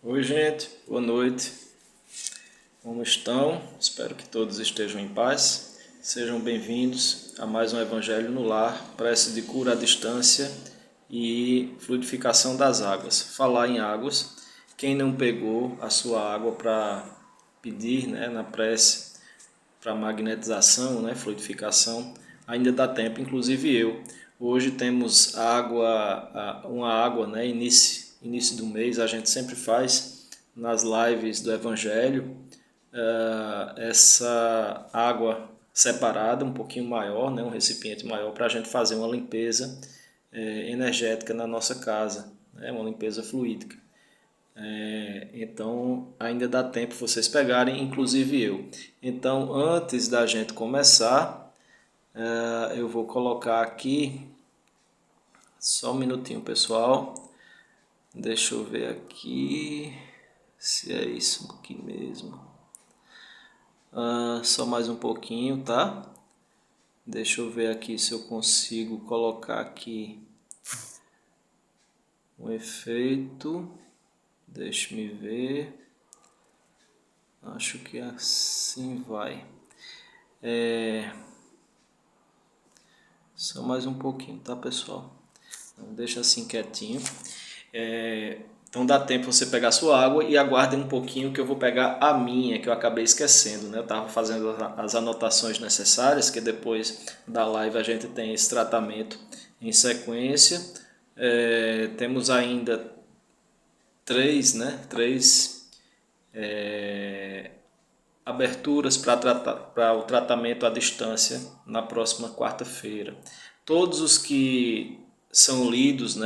Oi, gente, boa noite. Como estão? Espero que todos estejam em paz. Sejam bem-vindos a mais um Evangelho no Lar, prece de cura à distância e fluidificação das águas. Falar em águas, quem não pegou a sua água para pedir, na prece, para magnetização, fluidificação, ainda dá tempo, inclusive eu. Hoje temos uma água, início do mês, a gente sempre faz nas lives do Evangelho, essa água separada, um pouquinho maior, um recipiente maior, para a gente fazer uma limpeza energética na nossa casa, uma limpeza fluídica. Então ainda dá tempo vocês pegarem, inclusive eu. Então, antes da gente começar, eu vou colocar aqui, só um minutinho, pessoal. Deixa eu ver aqui se é isso aqui mesmo. Só mais um pouquinho, tá? Deixa eu ver aqui se eu consigo colocar aqui um efeito. Deixa-me ver. Acho que assim vai. Só mais um pouquinho, tá, pessoal? Então, deixa assim quietinho. Então dá tempo você pegar a sua água e aguardem um pouquinho que eu vou pegar a minha, que eu acabei esquecendo, né? Eu estava fazendo as anotações necessárias, que depois da live a gente tem esse tratamento em sequência. Temos ainda três aberturas para o tratamento à distância na próxima quarta-feira. Todos os que são lidos,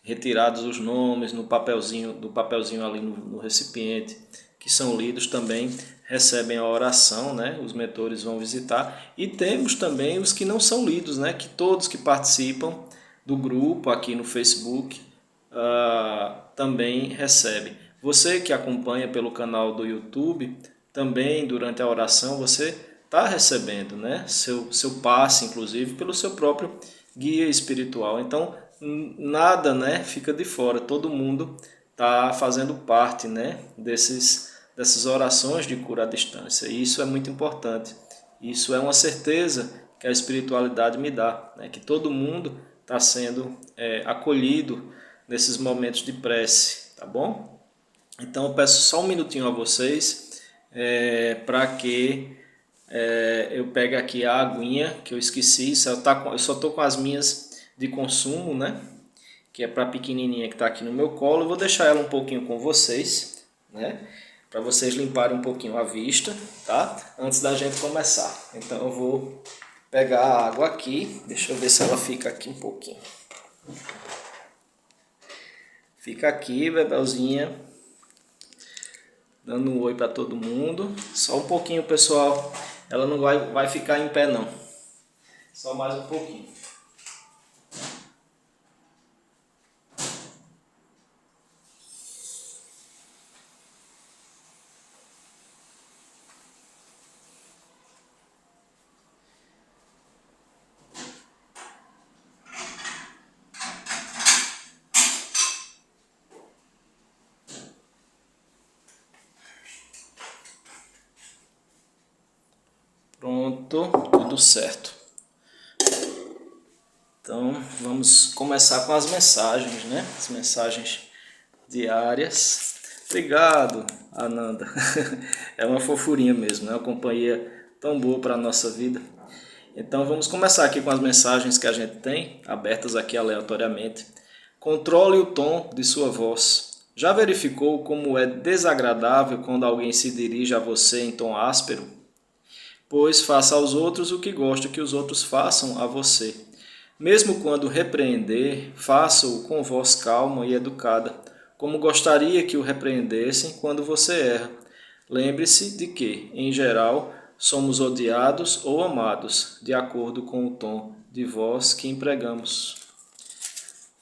retirados os nomes no papelzinho, do papelzinho ali no recipiente, que são lidos também recebem a oração, os mentores vão visitar. E temos também os que não são lidos, que todos que participam do grupo aqui no Facebook também recebem. Você que acompanha pelo canal do YouTube, também durante a oração você está recebendo seu passe, inclusive, pelo seu próprio guia espiritual. Então, nada fica de fora, todo mundo está fazendo parte dessas orações de cura à distância. E isso é muito importante. Isso é uma certeza que a espiritualidade me dá, que todo mundo está sendo acolhido nesses momentos de prece, tá bom? Então eu peço só um minutinho a vocês para que eu pegue aqui a aguinha que eu esqueci. Eu só estou com as minhas de consumo, que é para a pequenininha que está aqui no meu colo. Eu vou deixar ela um pouquinho com vocês, para vocês limparem um pouquinho a vista, tá? Antes da gente começar. Então eu vou pegar a água aqui, deixa eu ver se ela fica aqui um pouquinho. Fica aqui, Bebelzinha, dando um oi para todo mundo. Só um pouquinho, pessoal. Ela não vai ficar em pé, não. Só mais um pouquinho. Pronto, tudo certo. Então, vamos começar com as mensagens, As mensagens diárias. Obrigado, Ananda. É uma fofurinha mesmo, uma companhia tão boa para a nossa vida. Então, vamos começar aqui com as mensagens que a gente tem, abertas aqui aleatoriamente. Controle o tom de sua voz. Já verificou como é desagradável quando alguém se dirige a você em tom áspero? Pois faça aos outros o que gosta que os outros façam a você. Mesmo quando repreender, faça-o com voz calma e educada, como gostaria que o repreendessem quando você erra. Lembre-se de que, em geral, somos odiados ou amados, de acordo com o tom de voz que empregamos.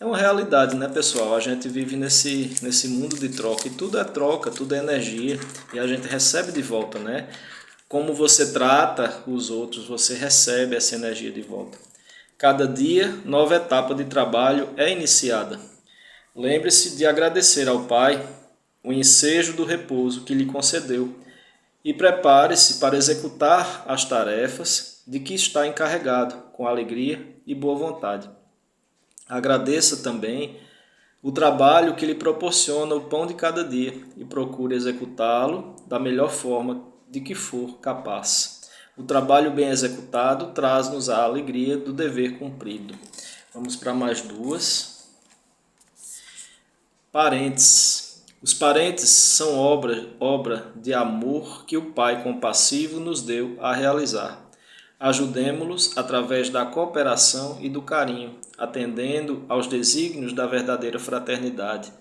É uma realidade, pessoal? A gente vive nesse mundo de troca, e tudo é troca, tudo é energia, e a gente recebe de volta, Como você trata os outros, você recebe essa energia de volta. Cada dia, nova etapa de trabalho é iniciada. Lembre-se de agradecer ao Pai o ensejo do repouso que lhe concedeu e prepare-se para executar as tarefas de que está encarregado com alegria e boa vontade. Agradeça também o trabalho que lhe proporciona o pão de cada dia e procure executá-lo da melhor forma de que for capaz. O trabalho bem executado traz-nos a alegria do dever cumprido. Vamos para mais duas. Parentes. Os parentes são obra de amor que o Pai compassivo nos deu a realizar. Ajudemo-los através da cooperação e do carinho, atendendo aos desígnios da verdadeira fraternidade.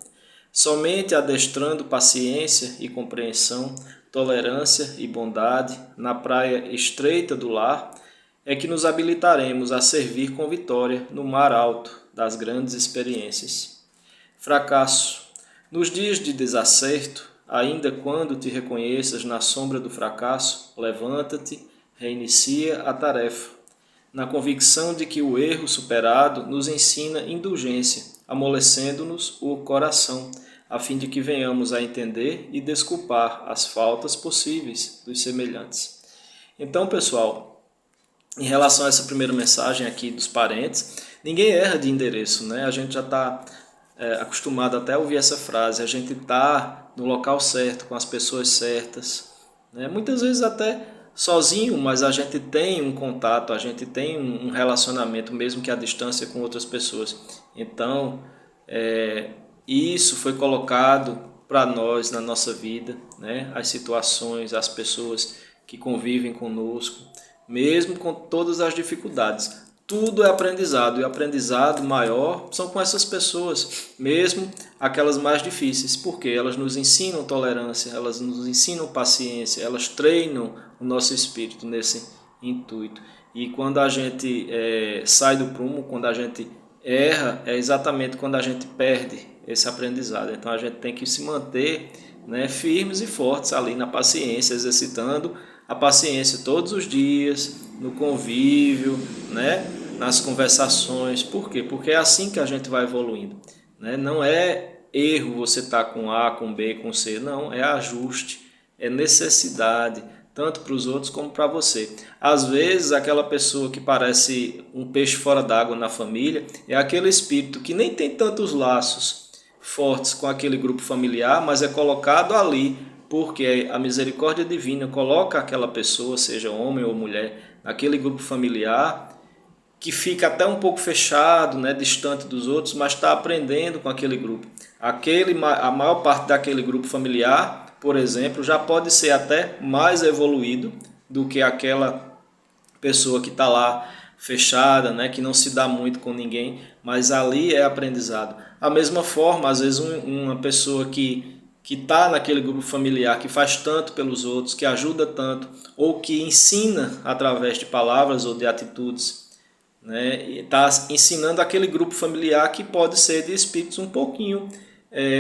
Somente adestrando paciência e compreensão, tolerância e bondade na praia estreita do lar, é que nos habilitaremos a servir com vitória no mar alto das grandes experiências. Fracasso. Nos dias de desacerto, ainda quando te reconheças na sombra do fracasso, levanta-te, reinicia a tarefa, na convicção de que o erro superado nos ensina indulgência, amolecendo-nos o coração, a fim de que venhamos a entender e desculpar as faltas possíveis dos semelhantes. Então, pessoal, em relação a essa primeira mensagem aqui dos parentes, ninguém erra de endereço, né? A gente já está acostumado até a ouvir essa frase, a gente está no local certo, com as pessoas certas, né? Muitas vezes até sozinho, mas a gente tem um contato, a gente tem um relacionamento, mesmo que à distância, com outras pessoas. Então, isso foi colocado para nós na nossa vida, né? As situações, as pessoas que convivem conosco, mesmo com todas as dificuldades. Tudo é aprendizado, e o aprendizado maior são com essas pessoas, mesmo aquelas mais difíceis, porque elas nos ensinam tolerância, elas nos ensinam paciência, elas treinam o nosso espírito nesse intuito. E quando a gente sai do prumo, quando a gente erra, é exatamente quando a gente perde esse aprendizado. Então a gente tem que se manter, né, firmes e fortes ali na paciência, exercitando a paciência todos os dias, no convívio, né, nas conversações. Por quê? Porque é assim que a gente vai evoluindo, né? Não é erro você estar com A, com B, com C, não, é ajuste, é necessidade, tanto para os outros como para você. Às vezes, aquela pessoa que parece um peixe fora d'água na família é aquele espírito que nem tem tantos laços fortes com aquele grupo familiar, mas é colocado ali porque a misericórdia divina coloca aquela pessoa, seja homem ou mulher, naquele grupo familiar, que fica até um pouco fechado, né, distante dos outros, mas está aprendendo com aquele grupo. A maior parte daquele grupo familiar, por exemplo, já pode ser até mais evoluído do que aquela pessoa que está lá fechada, né, que não se dá muito com ninguém, mas ali é aprendizado. A mesma forma, às vezes uma pessoa que está naquele grupo familiar, que faz tanto pelos outros, que ajuda tanto, ou que ensina através de palavras ou de atitudes, né, e está ensinando aquele grupo familiar que pode ser de espíritos um pouquinho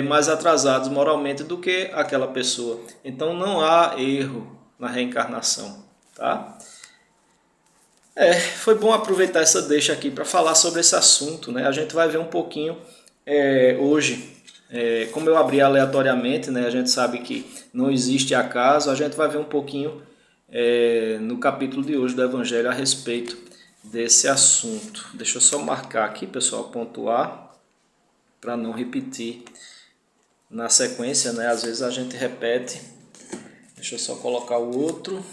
mais atrasados moralmente do que aquela pessoa. Então não há erro na reencarnação, tá? Foi bom aproveitar essa deixa aqui para falar sobre esse assunto, né? A gente vai ver um pouquinho hoje, como eu abri aleatoriamente, né? A gente sabe que não existe acaso, a gente vai ver um pouquinho no capítulo de hoje do Evangelho a respeito desse assunto. Deixa eu só marcar aqui, pessoal, pontuar, para não repetir na sequência, né? Às vezes a gente repete. Deixa eu só colocar o outro.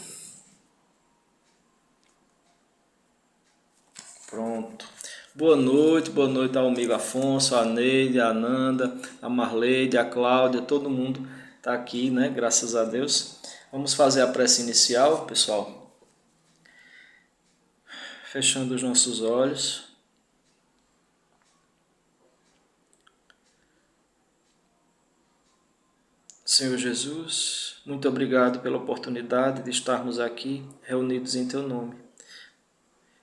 Pronto. Boa noite ao amigo Afonso, a Neide, a Ananda, a Marleide, a Cláudia, todo mundo está aqui, né? Graças a Deus. Vamos fazer a prece inicial, pessoal. Fechando os nossos olhos. Senhor Jesus, muito obrigado pela oportunidade de estarmos aqui reunidos em Teu nome.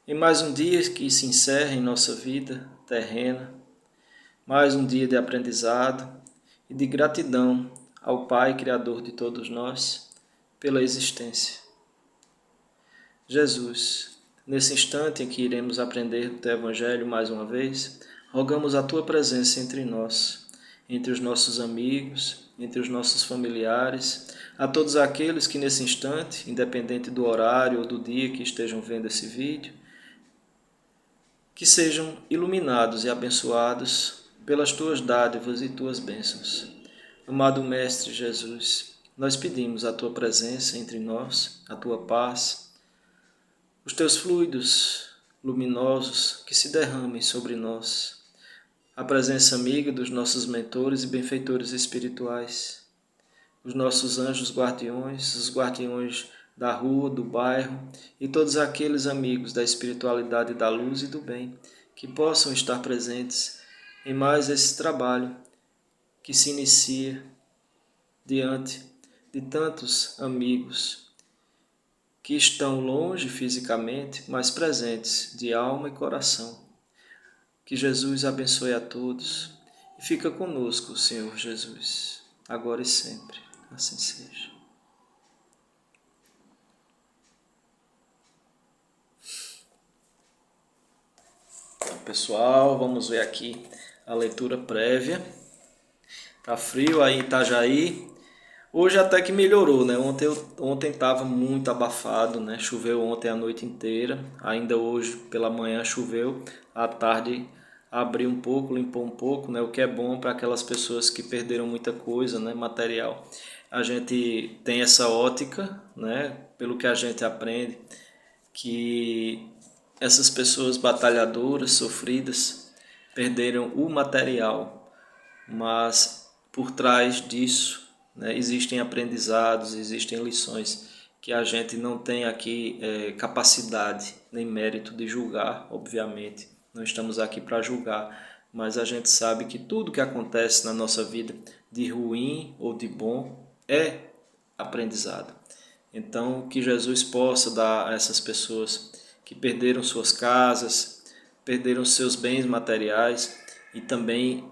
Em mais um dia que se encerra em nossa vida terrena, mais um dia de aprendizado e de gratidão ao Pai Criador de todos nós pela existência. Jesus, nesse instante em que iremos aprender o Teu Evangelho mais uma vez, rogamos a Tua presença entre nós, entre os nossos amigos, entre os nossos familiares, a todos aqueles que nesse instante, independente do horário ou do dia que estejam vendo esse vídeo, que sejam iluminados e abençoados pelas tuas dádivas e tuas bênçãos. Amado Mestre Jesus, nós pedimos a tua presença entre nós, a tua paz, os teus fluidos luminosos que se derramem sobre nós, a presença amiga dos nossos mentores e benfeitores espirituais, os nossos anjos guardiões, os guardiões da rua, do bairro e todos aqueles amigos da espiritualidade da luz e do bem que possam estar presentes em mais esse trabalho que se inicia diante de tantos amigos que estão longe fisicamente, mas presentes de alma e coração. Que Jesus abençoe a todos e fica conosco, Senhor Jesus, agora e sempre. Assim seja. Então, pessoal, vamos ver aqui a leitura prévia. Tá frio aí em Itajaí. Hoje até que melhorou, né? Ontem estava muito abafado, né? Choveu ontem a noite inteira. Ainda hoje pela manhã choveu. À tarde abriu um pouco, limpou um pouco, né? O que é bom para aquelas pessoas que perderam muita coisa, né? Material. A gente tem essa ótica, né? Pelo que a gente aprende, que essas pessoas batalhadoras, sofridas, perderam o material, mas por trás disso, né, existem aprendizados, existem lições que a gente não tem aqui capacidade nem mérito de julgar, obviamente. Não estamos aqui para julgar, mas a gente sabe que tudo que acontece na nossa vida, de ruim ou de bom, é aprendizado. Então, que Jesus possa dar a essas pessoas que perderam suas casas, perderam seus bens materiais e também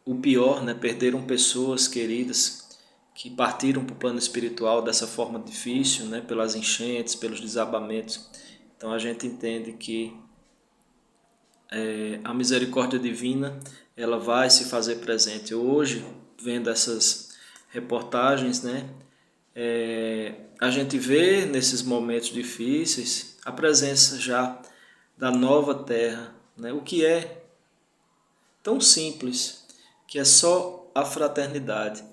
o pior, né, perderam pessoas queridas que partiram para o plano espiritual dessa forma difícil, né, pelas enchentes, pelos desabamentos. Então a gente entende que a misericórdia divina ela vai se fazer presente. Hoje, vendo essas reportagens, né, a gente vê nesses momentos difíceis a presença já da nova terra, né, o que é tão simples, que é só a fraternidade.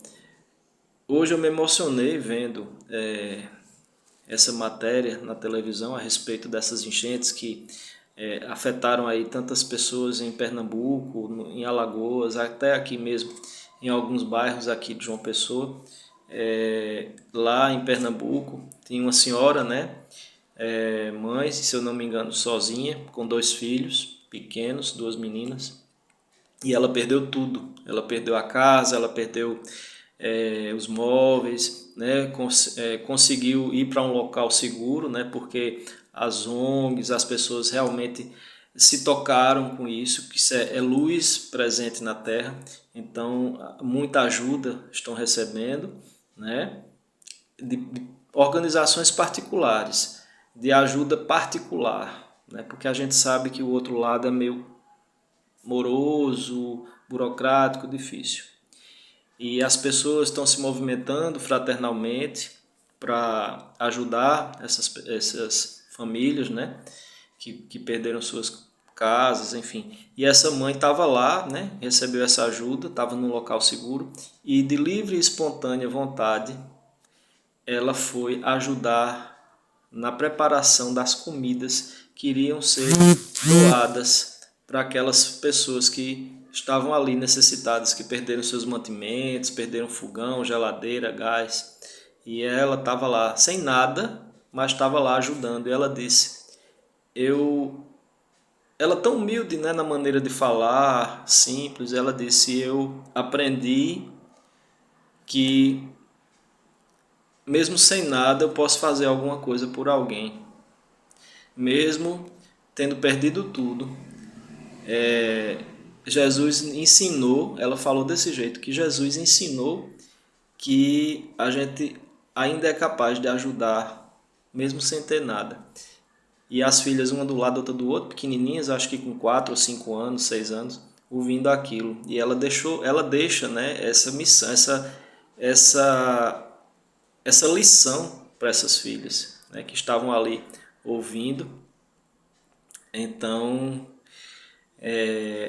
Hoje eu me emocionei vendo essa matéria na televisão a respeito dessas enchentes que afetaram aí tantas pessoas em Pernambuco, em Alagoas, até aqui mesmo em alguns bairros aqui de João Pessoa. Lá em Pernambuco tinha uma senhora, né, mãe, se eu não me engano, sozinha, com 2 filhos pequenos, 2 meninas, e ela perdeu tudo. Ela perdeu a casa, ela perdeu os móveis, né? Conseguiu ir para um local seguro, né? Porque as ONGs, as pessoas realmente se tocaram com isso, que isso é luz presente na Terra. Então, muita ajuda estão recebendo, né? De organizações particulares, de ajuda particular, né? Porque a gente sabe que o outro lado é meio moroso, burocrático, difícil. E as pessoas estão se movimentando fraternalmente para ajudar essas famílias, né, que perderam suas casas, enfim. E essa mãe estava lá, né, recebeu essa ajuda, estava num local seguro e de livre e espontânea vontade ela foi ajudar na preparação das comidas que iriam ser doadas para aquelas pessoas que estavam ali necessitadas, que perderam seus mantimentos, perderam fogão, geladeira, gás. E ela estava lá sem nada, mas estava lá ajudando. E ela disse, ela tão humilde, né, na maneira de falar, simples, ela disse, eu aprendi que mesmo sem nada eu posso fazer alguma coisa por alguém. Mesmo tendo perdido tudo, Jesus ensinou, ela falou desse jeito, que Jesus ensinou que a gente ainda é capaz de ajudar, mesmo sem ter nada. E as filhas, uma do lado, outra do outro, pequenininhas, acho que com 4 ou 5 anos, 6 anos, ouvindo aquilo. E ela deixa, né, essa missão, essa lição para essas filhas, né, que estavam ali ouvindo. Então,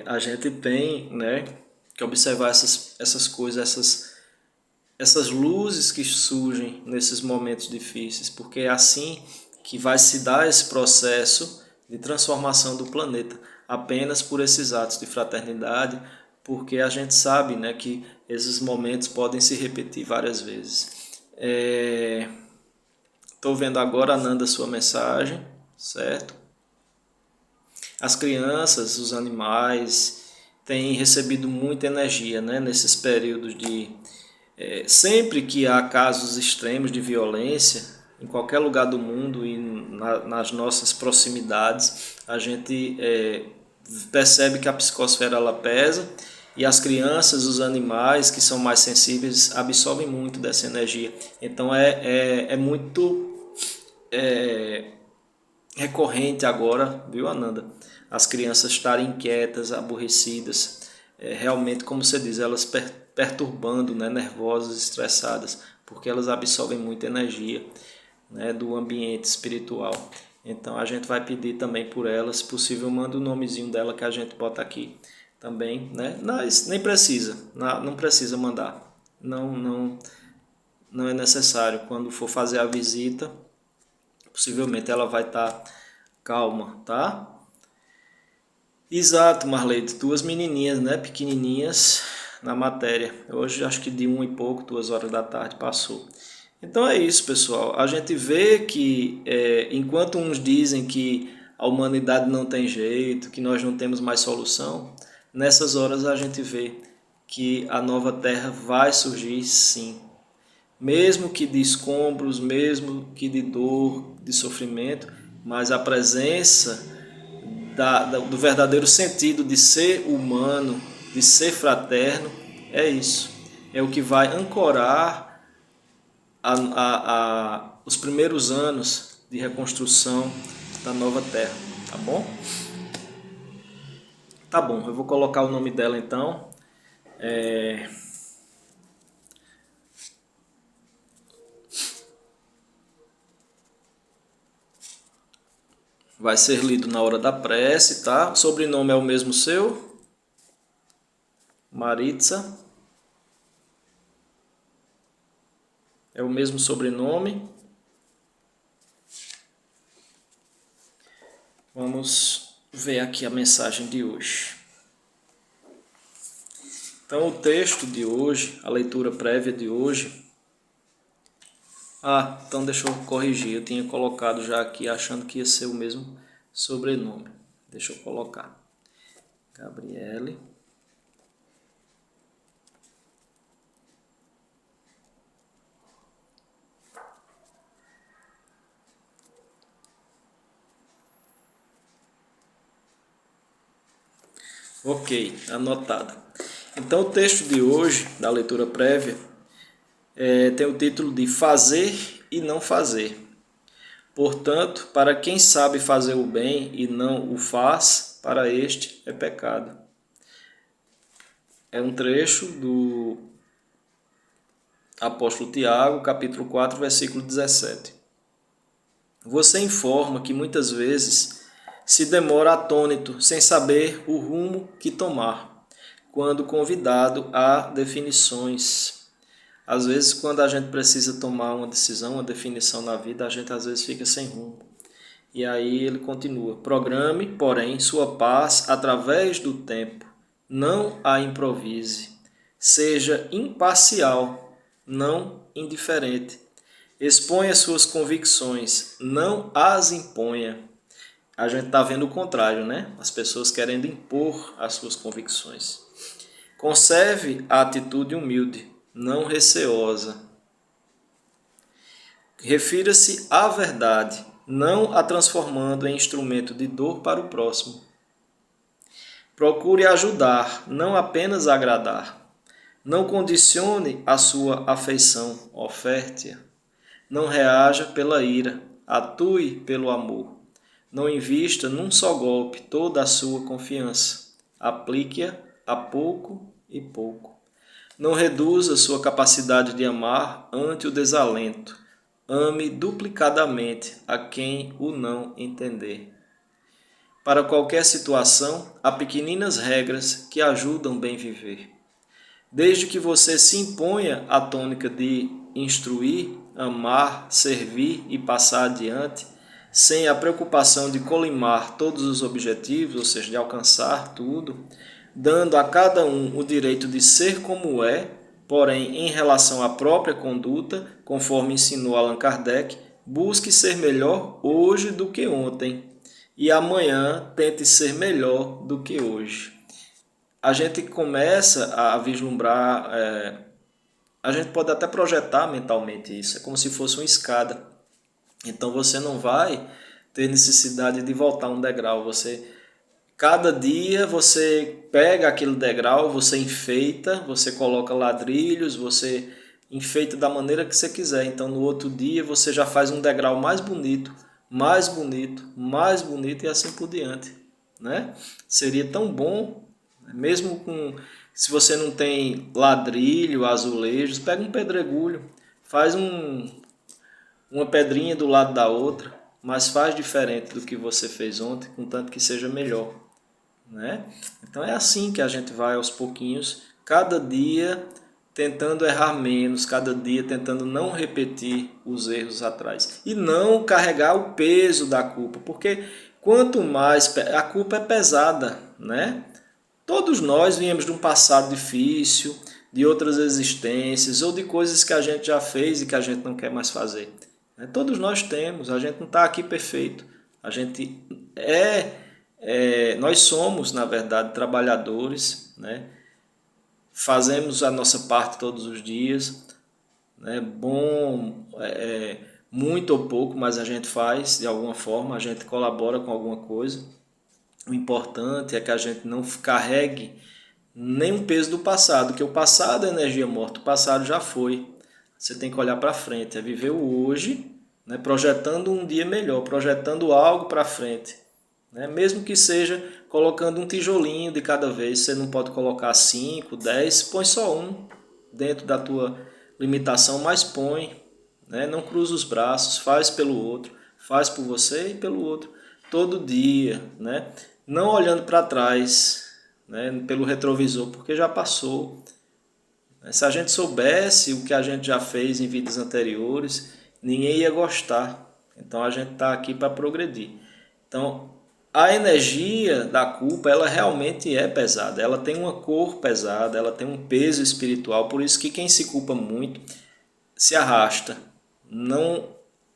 a gente tem, né, que observar essas coisas, essas luzes que surgem nesses momentos difíceis, porque é assim que vai se dar esse processo de transformação do planeta, apenas por esses atos de fraternidade, porque a gente sabe, né, que esses momentos podem se repetir várias vezes. Estou vendo agora, Ananda, sua mensagem, certo? As crianças, os animais têm recebido muita energia, né, nesses períodos de... sempre que há casos extremos de violência, em qualquer lugar do mundo e nas nossas proximidades, a gente percebe que a psicosfera ela pesa, e as crianças, os animais que são mais sensíveis absorvem muito dessa energia. Então é muito recorrente agora, viu, Ananda? As crianças estarem inquietas, aborrecidas, realmente, como você diz, elas perturbando, né, nervosas, estressadas, porque elas absorvem muita energia, né, do ambiente espiritual. Então a gente vai pedir também por elas, se possível, manda o nomezinho dela que a gente bota aqui também, né? Mas nem precisa, não precisa mandar, não é necessário. Quando for fazer a visita, possivelmente ela vai estar calma, tá? Exato, Marleide, duas menininhas, né, pequenininhas na matéria. Hoje acho que de 1 e pouco, 2 horas da tarde passou. Então é isso, pessoal. A gente vê que enquanto uns dizem que a humanidade não tem jeito, que nós não temos mais solução, nessas horas a gente vê que a nova Terra vai surgir sim. Mesmo que de escombros, mesmo que de dor, de sofrimento, mas a presença do verdadeiro sentido de ser humano, de ser fraterno, é isso. É o que vai ancorar os primeiros anos de reconstrução da nova Terra, tá bom? Tá bom, eu vou colocar o nome dela então. Vai ser lido na hora da prece, tá? O sobrenome é o mesmo seu? Maritza. É o mesmo sobrenome. Vamos ver aqui a mensagem de hoje. Então, o texto de hoje, a leitura prévia de hoje... então deixa eu corrigir. Eu tinha colocado já aqui achando que ia ser o mesmo sobrenome. Deixa eu colocar. Gabriele. Ok, anotado. Então, o texto de hoje, da leitura prévia, tem o título de Fazer e Não Fazer. Portanto, para quem sabe fazer o bem e não o faz, para este é pecado. É um trecho do apóstolo Tiago, capítulo 4, versículo 17. Você informa que muitas vezes se demora atônito, sem saber o rumo que tomar, quando convidado a definições. Às vezes, quando a gente precisa tomar uma decisão, uma definição na vida, a gente às vezes fica sem rumo. E aí ele continua: programe, porém, sua paz através do tempo. Não a improvise. Seja imparcial, não indiferente. Exponha suas convicções, não as imponha. A gente está vendo o contrário, né? As pessoas querendo impor as suas convicções. Conserve a atitude humilde, não receosa. Refira-se à verdade, não a transformando em instrumento de dor para o próximo. Procure ajudar, não apenas agradar. Não condicione a sua afeição, oferte-a. Não reaja pela ira, atue pelo amor. Não invista num só golpe toda a sua confiança. Aplique-a a pouco e pouco. Não reduza sua capacidade de amar ante o desalento. Ame duplicadamente a quem o não entender. Para qualquer situação, há pequeninas regras que ajudam bem viver. Desde que você se imponha a tônica de instruir, amar, servir e passar adiante, sem a preocupação de colimar todos os objetivos, ou seja, de alcançar tudo, dando a cada um o direito de ser como é, porém, em relação à própria conduta, conforme ensinou Allan Kardec, busque ser melhor hoje do que ontem e amanhã tente ser melhor do que hoje. A gente começa a vislumbrar, a gente pode até projetar mentalmente isso, é como se fosse uma escada. Então você não vai ter necessidade de voltar um degrau, cada dia você pega aquele degrau, você enfeita, você coloca ladrilhos, você enfeita da maneira que você quiser. Então no outro dia você já faz um degrau mais bonito, mais bonito, mais bonito e assim por diante, né? Seria tão bom, mesmo se você não tem ladrilho, azulejos, pega um pedregulho, faz uma pedrinha do lado da outra, mas faz diferente do que você fez ontem, contanto que seja melhor, né? Então é assim que a gente vai aos pouquinhos, cada dia tentando errar menos, cada dia tentando não repetir os erros atrás e não carregar o peso da culpa, porque quanto mais a culpa é pesada, né? Todos nós viemos de um passado difícil, de outras existências ou de coisas que a gente já fez e que a gente não quer mais fazer. Todos nós temos, a gente não está aqui perfeito, a gente nós somos, na verdade, trabalhadores, né? Fazemos a nossa parte todos os dias, né? Bom, muito ou pouco, mas a gente faz de alguma forma, a gente colabora com alguma coisa. O importante é que a gente não carregue nenhum peso do passado, que o passado é energia morta, o passado já foi. Você tem que olhar para frente, é viver o hoje, né? Projetando um dia melhor, projetando algo para frente. Né? Mesmo que seja colocando um tijolinho de cada vez, você não pode colocar 5, 10, põe só um dentro da tua limitação, mas põe. Né? Não cruza os braços, faz pelo outro, faz por você e pelo outro, todo dia. Né? Não olhando para trás, né? Pelo retrovisor, porque já passou. Se a gente soubesse o que a gente já fez em vidas anteriores, ninguém ia gostar. Então a gente está aqui para progredir. Então a energia da culpa, ela realmente é pesada. Ela tem uma cor pesada, ela tem um peso espiritual. Por isso que quem se culpa muito se arrasta, não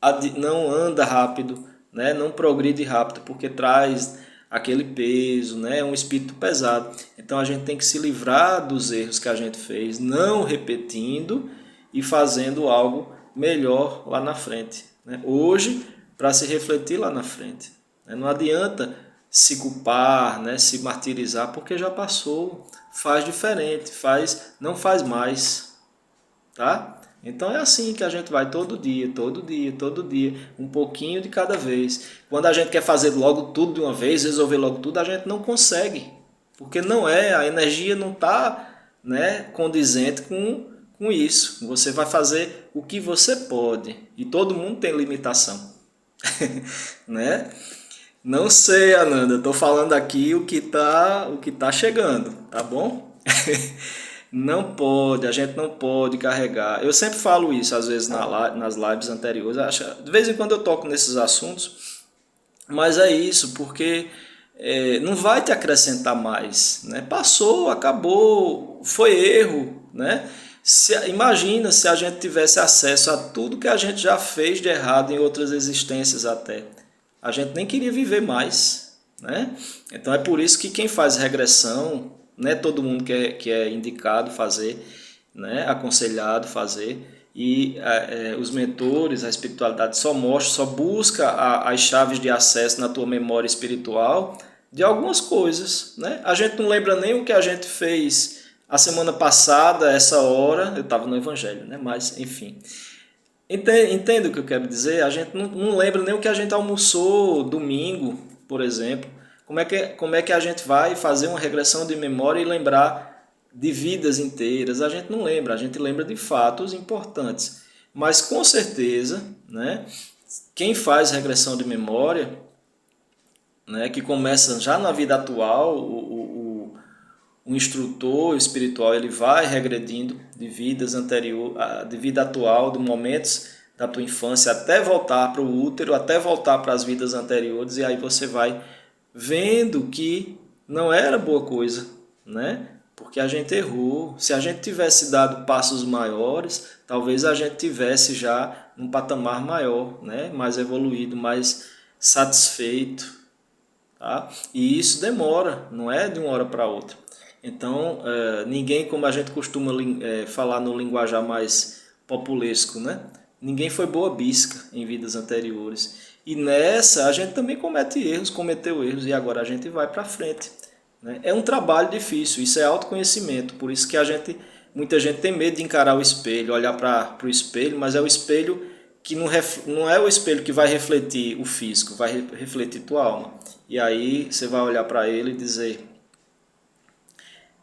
anda rápido, né? Não progride rápido, porque traz aquele peso, né? É um espírito pesado. Então a gente tem que se livrar dos erros que a gente fez, não repetindo e fazendo algo melhor lá na frente, né? Hoje, para se refletir lá na frente. Não adianta se culpar, né? Se martirizar, porque já passou. Faz diferente, não faz mais, tá? Então é assim que a gente vai todo dia, todo dia, todo dia, um pouquinho de cada vez. Quando a gente quer fazer logo tudo de uma vez, resolver logo tudo, a gente não consegue. Porque a energia não está, né, condizente com isso. Você vai fazer o que você pode. E todo mundo tem limitação. Né? Não sei, Ananda, estou falando aqui o que tá chegando, tá bom? Não pode, a gente não pode carregar. Eu sempre falo isso, às vezes nas lives anteriores. De vez em quando eu toco nesses assuntos, mas é isso, porque não vai te acrescentar mais. Né? Passou, acabou, foi erro. Né? Imagina se a gente tivesse acesso a tudo que a gente já fez de errado em outras existências até. A gente nem queria viver mais. Né? Então é por isso que quem faz regressão, não é todo mundo que é indicado fazer, né? Aconselhado fazer, e os mentores, a espiritualidade só mostra, só busca as chaves de acesso na tua memória espiritual de algumas coisas. Né? A gente não lembra nem o que a gente fez a semana passada, essa hora, eu estava no Evangelho, né? Mas enfim. Entende o que eu quero dizer? A gente não lembra nem o que a gente almoçou domingo, por exemplo. Como é que a gente vai fazer uma regressão de memória e lembrar de vidas inteiras? A gente não lembra, a gente lembra de fatos importantes. Mas com certeza, né, quem faz regressão de memória, né, que começa já na vida atual, o instrutor espiritual ele vai regredindo de vidas anteriores, de vida atual, de momentos da tua infância até voltar para o útero, até voltar para as vidas anteriores, e aí você vai vendo que não era boa coisa, né? Porque a gente errou. Se a gente tivesse dado passos maiores, talvez a gente tivesse já um patamar maior, né? Mais evoluído, mais satisfeito, tá? E isso demora, não é de uma hora para outra. Então, ninguém, como a gente costuma falar no linguajar mais populesco, né? Ninguém foi boa bisca em vidas anteriores. E nessa a gente também comete erros, cometeu erros, e agora a gente vai para frente, né? É um trabalho difícil, isso é autoconhecimento, por isso que muita gente tem medo de encarar o espelho, olhar para o espelho, mas é o espelho que não é o espelho que vai refletir o físico, vai refletir tua alma. E aí você vai olhar para ele e dizer: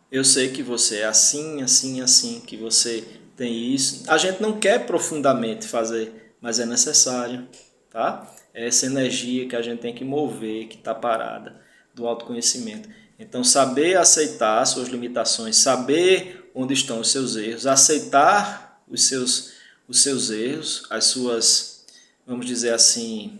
eu sei que você é assim, assim, assim, que você tem isso. A gente não quer profundamente fazer, mas é necessário, tá? É essa energia que a gente tem que mover, que está parada, do autoconhecimento. Então, saber aceitar suas limitações, saber onde estão os seus erros, aceitar os seus erros, as suas, vamos dizer assim,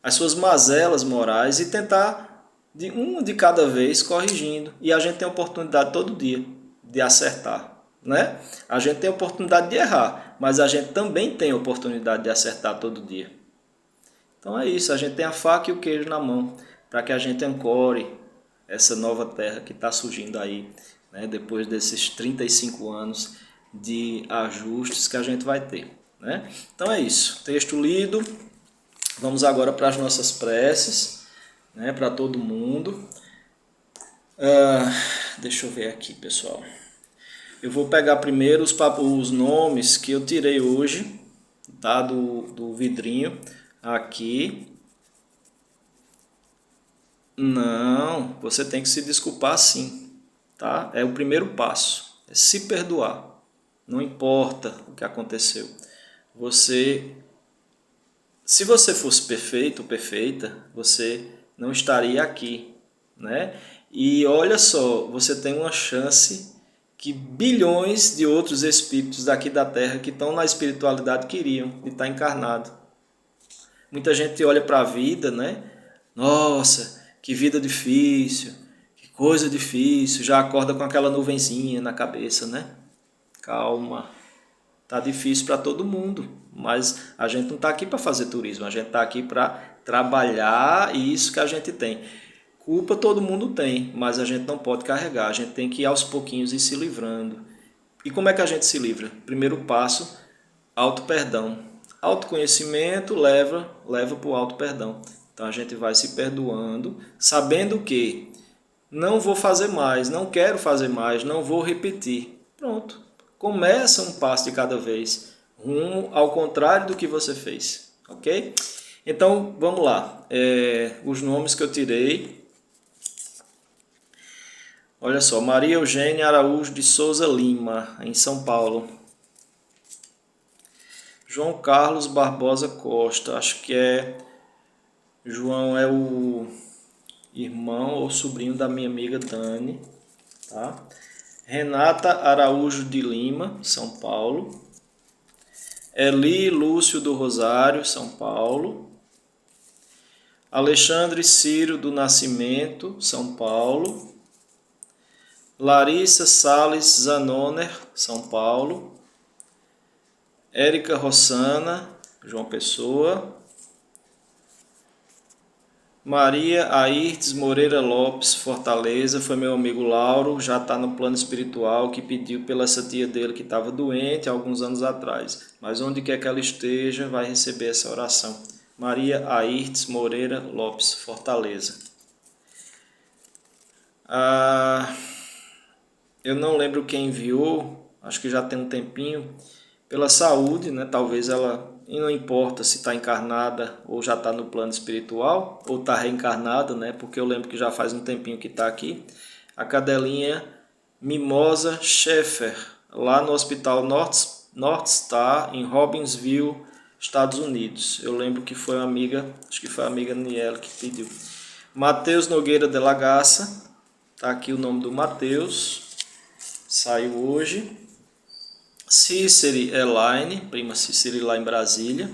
as suas mazelas morais e tentar de um de cada vez corrigindo. E a gente tem a oportunidade todo dia de acertar, né? A gente tem a oportunidade de errar, mas a gente também tem a oportunidade de acertar todo dia. Então é isso, a gente tem a faca e o queijo na mão para que a gente ancore essa nova terra que está surgindo aí, né? Depois desses 35 anos de ajustes que a gente vai ter, né? Então é isso, texto lido. Vamos agora para as nossas preces, né, para todo mundo. Deixa eu ver aqui, pessoal. Eu vou pegar primeiro os nomes que eu tirei hoje, tá, do vidrinho aqui. Não, você tem que se desculpar sim, tá? É o primeiro passo, é se perdoar. Não importa o que aconteceu. Se você fosse perfeito ou perfeita, você não estaria aqui, né? E olha só, você tem uma chance que bilhões de outros espíritos daqui da Terra que estão na espiritualidade queriam de estar encarnado. Muita gente olha para a vida, né? Nossa, que vida difícil, que coisa difícil, já acorda com aquela nuvenzinha na cabeça, né? Calma. Tá difícil para todo mundo, mas a gente não está aqui para fazer turismo, a gente está aqui para trabalhar isso que a gente tem. Culpa todo mundo tem, mas a gente não pode carregar, a gente tem que ir aos pouquinhos e se livrando. E como é que a gente se livra? Primeiro passo, auto-perdão. Autoconhecimento leva para o auto-perdão. Então a gente vai se perdoando, sabendo que não vou fazer mais, não quero fazer mais, não vou repetir. Pronto. Começa um passo de cada vez, rumo ao contrário do que você fez, ok? Então, vamos lá. Os nomes que eu tirei. Olha só, Maria Eugênia Araújo de Souza Lima, em São Paulo. João Carlos Barbosa Costa, acho que João é o irmão ou sobrinho da minha amiga Dani, tá? Renata Araújo de Lima, São Paulo. Eli Lúcio do Rosário, São Paulo. Alexandre Ciro do Nascimento, São Paulo. Larissa Salles Zanoner, São Paulo. Érica Rossana, João Pessoa. Maria Airtes Moreira Lopes, Fortaleza, foi meu amigo Lauro, já está no plano espiritual, que pediu pela essa tia dele que estava doente há alguns anos atrás. Mas onde quer que ela esteja, vai receber essa oração. Maria Airtes Moreira Lopes, Fortaleza. Eu não lembro quem enviou, acho que já tem um tempinho, pela saúde, né? Talvez ela, e não importa se está encarnada ou já está no plano espiritual, ou está reencarnada, né? Porque eu lembro que já faz um tempinho que está aqui. A cadelinha Mimosa Schaefer, lá no Hospital North Star, em Robbinsville, Estados Unidos. Eu lembro que foi uma amiga, acho que foi a amiga Niele que pediu. Matheus Nogueira de Lagaça, tá aqui o nome do Matheus, saiu hoje. Cícere Elaine, prima Cícere lá em Brasília.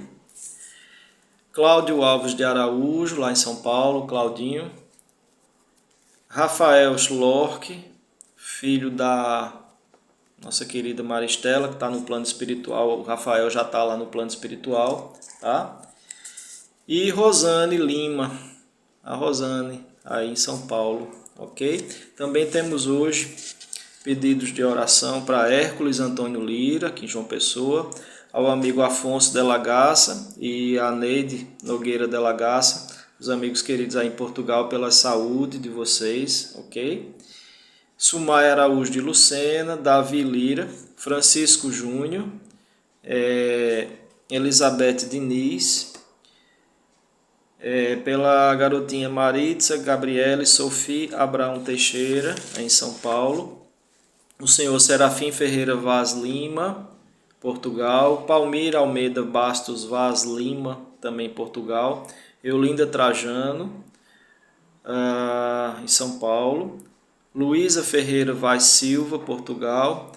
Cláudio Alves de Araújo, lá em São Paulo, Claudinho. Rafael Schlork, filho da nossa querida Maristela, que está no plano espiritual. O Rafael já está lá no plano espiritual, tá? E Rosane Lima, a Rosane, aí em São Paulo, ok? Também temos hoje pedidos de oração para Hércules Antônio Lira, aqui em João Pessoa, ao amigo Afonso de Lagaça e a Neide Nogueira de Lagaça, os amigos queridos aí em Portugal, pela saúde de vocês, ok? Sumai Araújo de Lucena, Davi Lira, Francisco Júnior, Elizabeth Diniz, pela garotinha Maritza, Gabriele, Sofia Abraão Teixeira, em São Paulo, o senhor Serafim Ferreira Vaz Lima, Portugal, Palmira Almeida Bastos Vaz Lima, também Portugal, Eulinda Trajano, em São Paulo, Luísa Ferreira Vaz Silva, Portugal,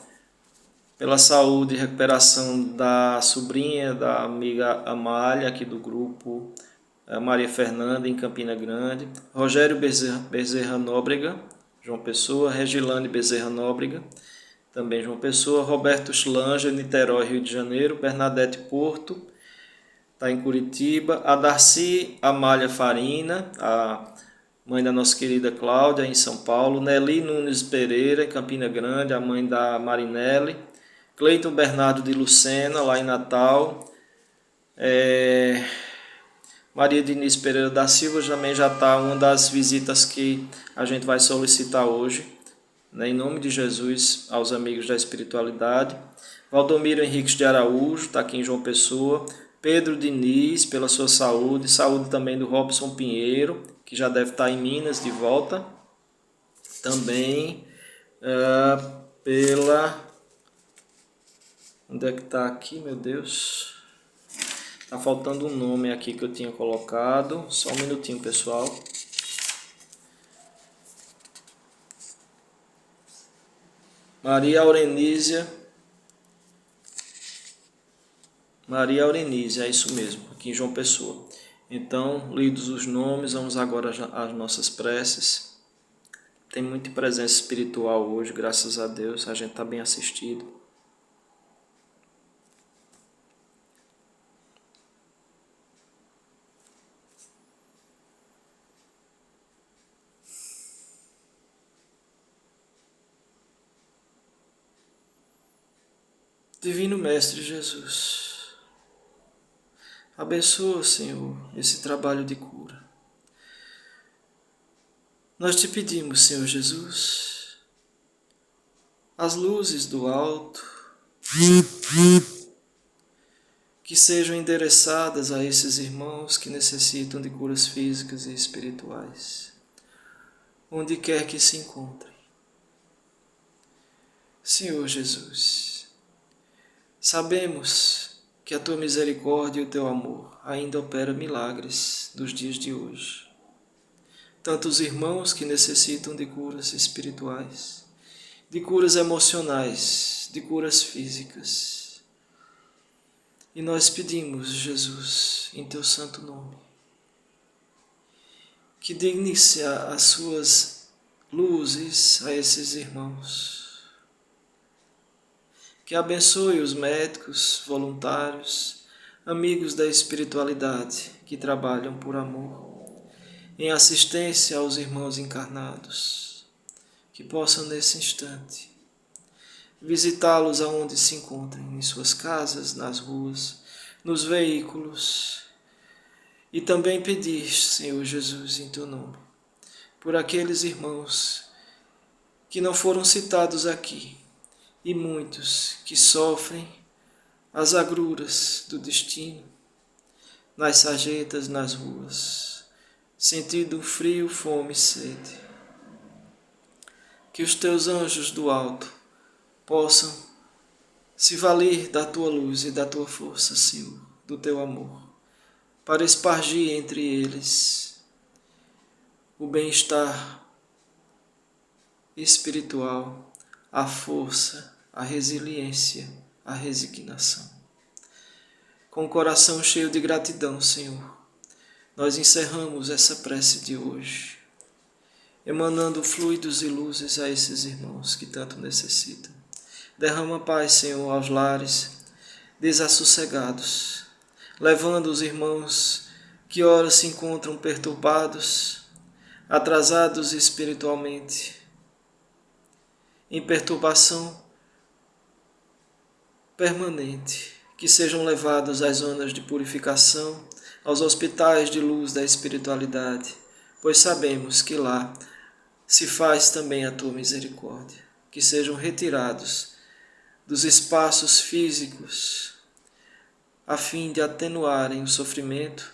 pela saúde e recuperação da sobrinha da amiga Amália, aqui do grupo, Maria Fernanda, em Campina Grande, Rogério Bezerra Nóbrega, João Pessoa, Regilane Bezerra Nóbrega, também João Pessoa, Roberto Schlanger, Niterói, Rio de Janeiro, Bernadette Porto, está em Curitiba, a Darcy Amália Farina, a mãe da nossa querida Cláudia, em São Paulo, Nelly Nunes Pereira, em Campina Grande, a mãe da Marinelli, Cleiton Bernardo de Lucena, lá em Natal, Maria Diniz Pereira da Silva também já está uma das visitas que a gente vai solicitar hoje, né, em nome de Jesus, aos amigos da espiritualidade. Valdomiro Henriques de Araújo, está aqui em João Pessoa. Pedro Diniz, pela sua saúde. Saúde também do Robson Pinheiro, que já deve estar em Minas de volta. Também pela... Onde é que está aqui, meu Deus? Está faltando um nome aqui que eu tinha colocado. Só um minutinho, pessoal. Maria Aurenísia, é isso mesmo, aqui em João Pessoa. Então, lidos os nomes, vamos agora às nossas preces. Tem muita presença espiritual hoje, graças a Deus, a gente está bem assistido. Divino Mestre Jesus, abençoa, Senhor, esse trabalho de cura. Nós te pedimos, Senhor Jesus, as luzes do alto, que sejam endereçadas a esses irmãos que necessitam de curas físicas e espirituais, onde quer que se encontrem. Senhor Jesus, sabemos que a Tua misericórdia e o Teu amor ainda opera milagres nos dias de hoje. Tantos irmãos que necessitam de curas espirituais, de curas emocionais, de curas físicas. E nós pedimos, Jesus, em Teu santo nome, que digne-se as Suas luzes a esses irmãos, que abençoe os médicos, voluntários, amigos da espiritualidade que trabalham por amor, em assistência aos irmãos encarnados, que possam nesse instante visitá-los aonde se encontrem, em suas casas, nas ruas, nos veículos, e também pedir, Senhor Jesus, em Teu nome, por aqueles irmãos que não foram citados aqui, e muitos que sofrem as agruras do destino, nas sarjetas, nas ruas, sentindo frio, fome e sede. Que os teus anjos do alto possam se valer da tua luz e da tua força, Senhor, do teu amor, para espargir entre eles o bem-estar espiritual, a força, a resiliência, a resignação. Com o coração cheio de gratidão, Senhor, nós encerramos essa prece de hoje, emanando fluidos e luzes a esses irmãos que tanto necessitam. Derrama paz, Senhor, aos lares desassossegados, levando os irmãos que ora se encontram perturbados, atrasados espiritualmente, em perturbação permanente, que sejam levados às zonas de purificação, aos hospitais de luz da espiritualidade, pois sabemos que lá se faz também a tua misericórdia, que sejam retirados dos espaços físicos, a fim de atenuarem o sofrimento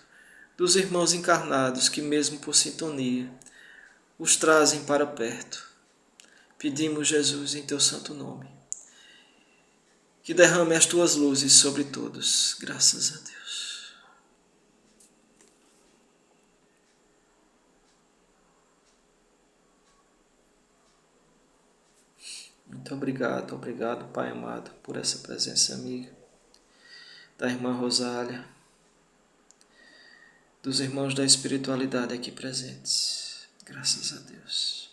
dos irmãos encarnados que, mesmo por sintonia, os trazem para perto. Pedimos, Jesus, em teu santo nome, que derrame as tuas luzes sobre todos. Graças a Deus. Muito obrigado, Pai amado, por essa presença amiga da irmã Rosália, dos irmãos da espiritualidade aqui presentes. Graças a Deus.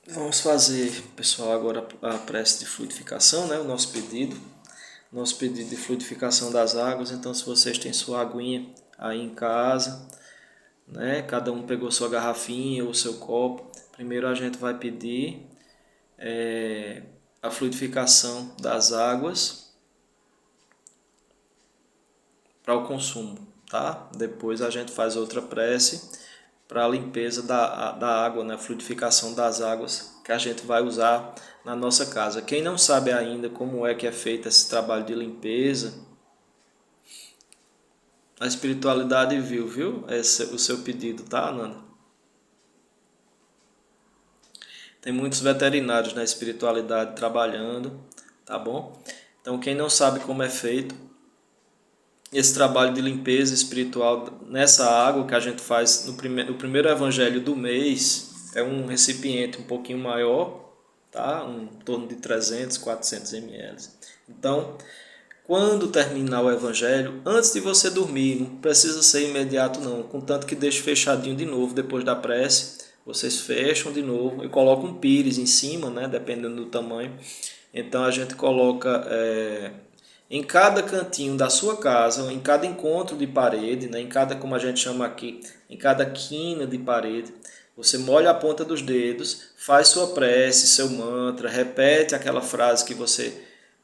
Vamos fazer, pessoal, agora a prece de fluidificação, né? O nosso pedido de fluidificação das águas. Então, se vocês têm sua aguinha aí em casa, né? Cada um pegou sua garrafinha ou seu copo. Primeiro a gente vai pedir a fluidificação das águas para o consumo, tá? Depois a gente faz outra prece para a limpeza da água, né? A fluidificação das águas que a gente vai usar na nossa casa. Quem não sabe ainda como é que é feito esse trabalho de limpeza, a espiritualidade viu? Esse é o seu pedido, tá, Ananda? Tem muitos veterinários na espiritualidade trabalhando, tá bom? Então, quem não sabe como é feito esse trabalho de limpeza espiritual nessa água que a gente faz no primeiro evangelho do mês, é um recipiente um pouquinho maior, tá? Em torno de 300, 400 ml. Então, quando terminar o evangelho, antes de você dormir, não precisa ser imediato não, contanto que deixe fechadinho de novo depois da prece, vocês fecham de novo e colocam um pires em cima, né? Dependendo do tamanho. Então a gente coloca em cada cantinho da sua casa, em cada encontro de parede, né? Em cada, como a gente chama aqui, em cada quina de parede, você molha a ponta dos dedos, faz sua prece, seu mantra, repete aquela frase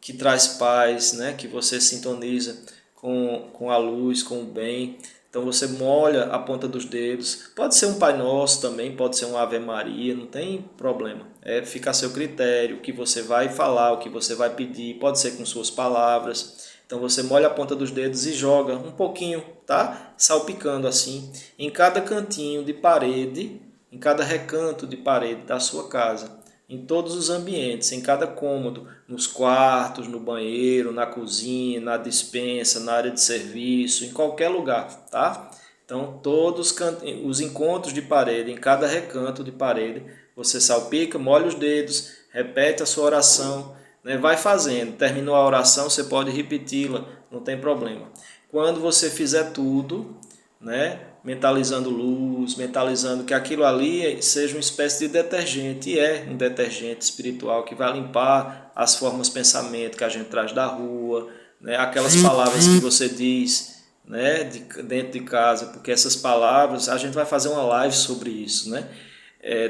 que traz paz, né? Que você sintoniza com a luz, com o bem. Então você molha a ponta dos dedos, pode ser um Pai Nosso também, pode ser um Ave Maria, não tem problema. Fica a seu critério o que você vai falar, o que você vai pedir, pode ser com suas palavras. Então você molha a ponta dos dedos e joga um pouquinho, tá? Salpicando assim, em cada cantinho de parede, em cada recanto de parede da sua casa. Em todos os ambientes, em cada cômodo, nos quartos, no banheiro, na cozinha, na despensa, na área de serviço, em qualquer lugar, tá? Então, todos os encontros de parede, em cada recanto de parede, você salpica, molha os dedos, repete a sua oração, né? Vai fazendo. Terminou a oração, você pode repeti-la, não tem problema. Quando você fizer tudo, né? Mentalizando luz, mentalizando que aquilo ali seja uma espécie de detergente, e é um detergente espiritual que vai limpar as formas de pensamento que a gente traz da rua, né? Aquelas palavras que você diz, né? Dentro de casa, porque essas palavras, a gente vai fazer uma live sobre isso, né?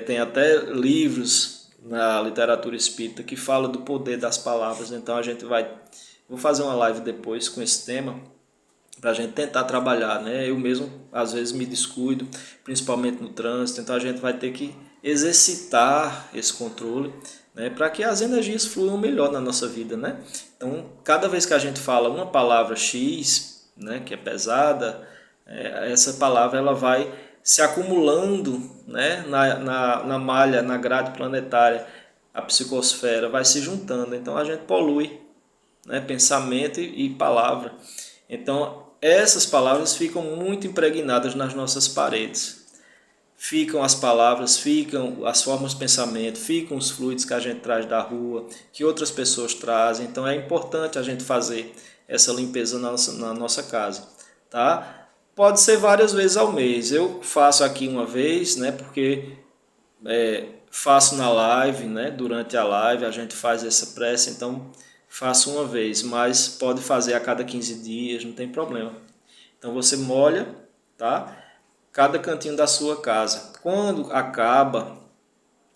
Tem até livros na literatura espírita que falam do poder das palavras, então vou fazer uma live depois com esse tema, para a gente tentar trabalhar, né? Eu mesmo, às vezes, me descuido, principalmente no trânsito, então a gente vai ter que exercitar esse controle né, para que as energias fluam melhor na nossa vida, né? Então, cada vez que a gente fala uma palavra X, né, que é pesada, essa palavra ela vai se acumulando, né, na malha, na grade planetária, a psicosfera vai se juntando, então a gente polui, né, pensamento e palavra. Então, essas palavras ficam muito impregnadas nas nossas paredes. Ficam as palavras, ficam as formas de pensamento, ficam os fluidos que a gente traz da rua, que outras pessoas trazem. Então é importante a gente fazer essa limpeza na nossa casa, tá? Pode ser várias vezes ao mês. Eu faço aqui uma vez, né? Porque faço na live, né? Durante a live a gente faz essa prece, então faço uma vez, mas pode fazer a cada 15 dias, não tem problema. Então você molha, tá? Cada cantinho da sua casa. Quando acaba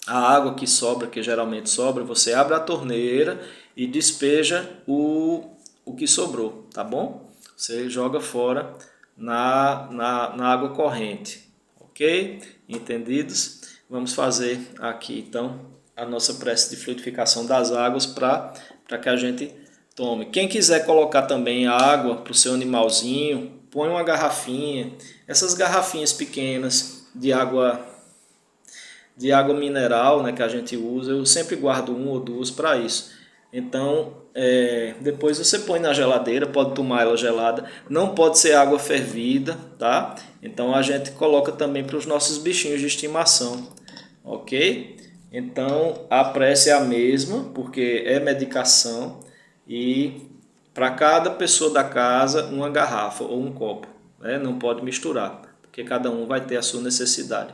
a água que sobra, que geralmente sobra, você abre a torneira e despeja o que sobrou, tá bom? Você joga fora na água corrente, ok? Entendidos? Vamos fazer aqui então a nossa prece de fluidificação das águas para que a gente tome. Quem quiser colocar também a água para o seu animalzinho, põe uma garrafinha, essas garrafinhas pequenas de água mineral, né, que a gente usa, eu sempre guardo um ou duas para isso. Então, depois você põe na geladeira, pode tomar ela gelada, não pode ser água fervida, tá? Então a gente coloca também para os nossos bichinhos de estimação, ok? Então a prece é a mesma, porque é medicação e para cada pessoa da casa uma garrafa ou um copo, né? Não pode misturar, porque cada um vai ter a sua necessidade.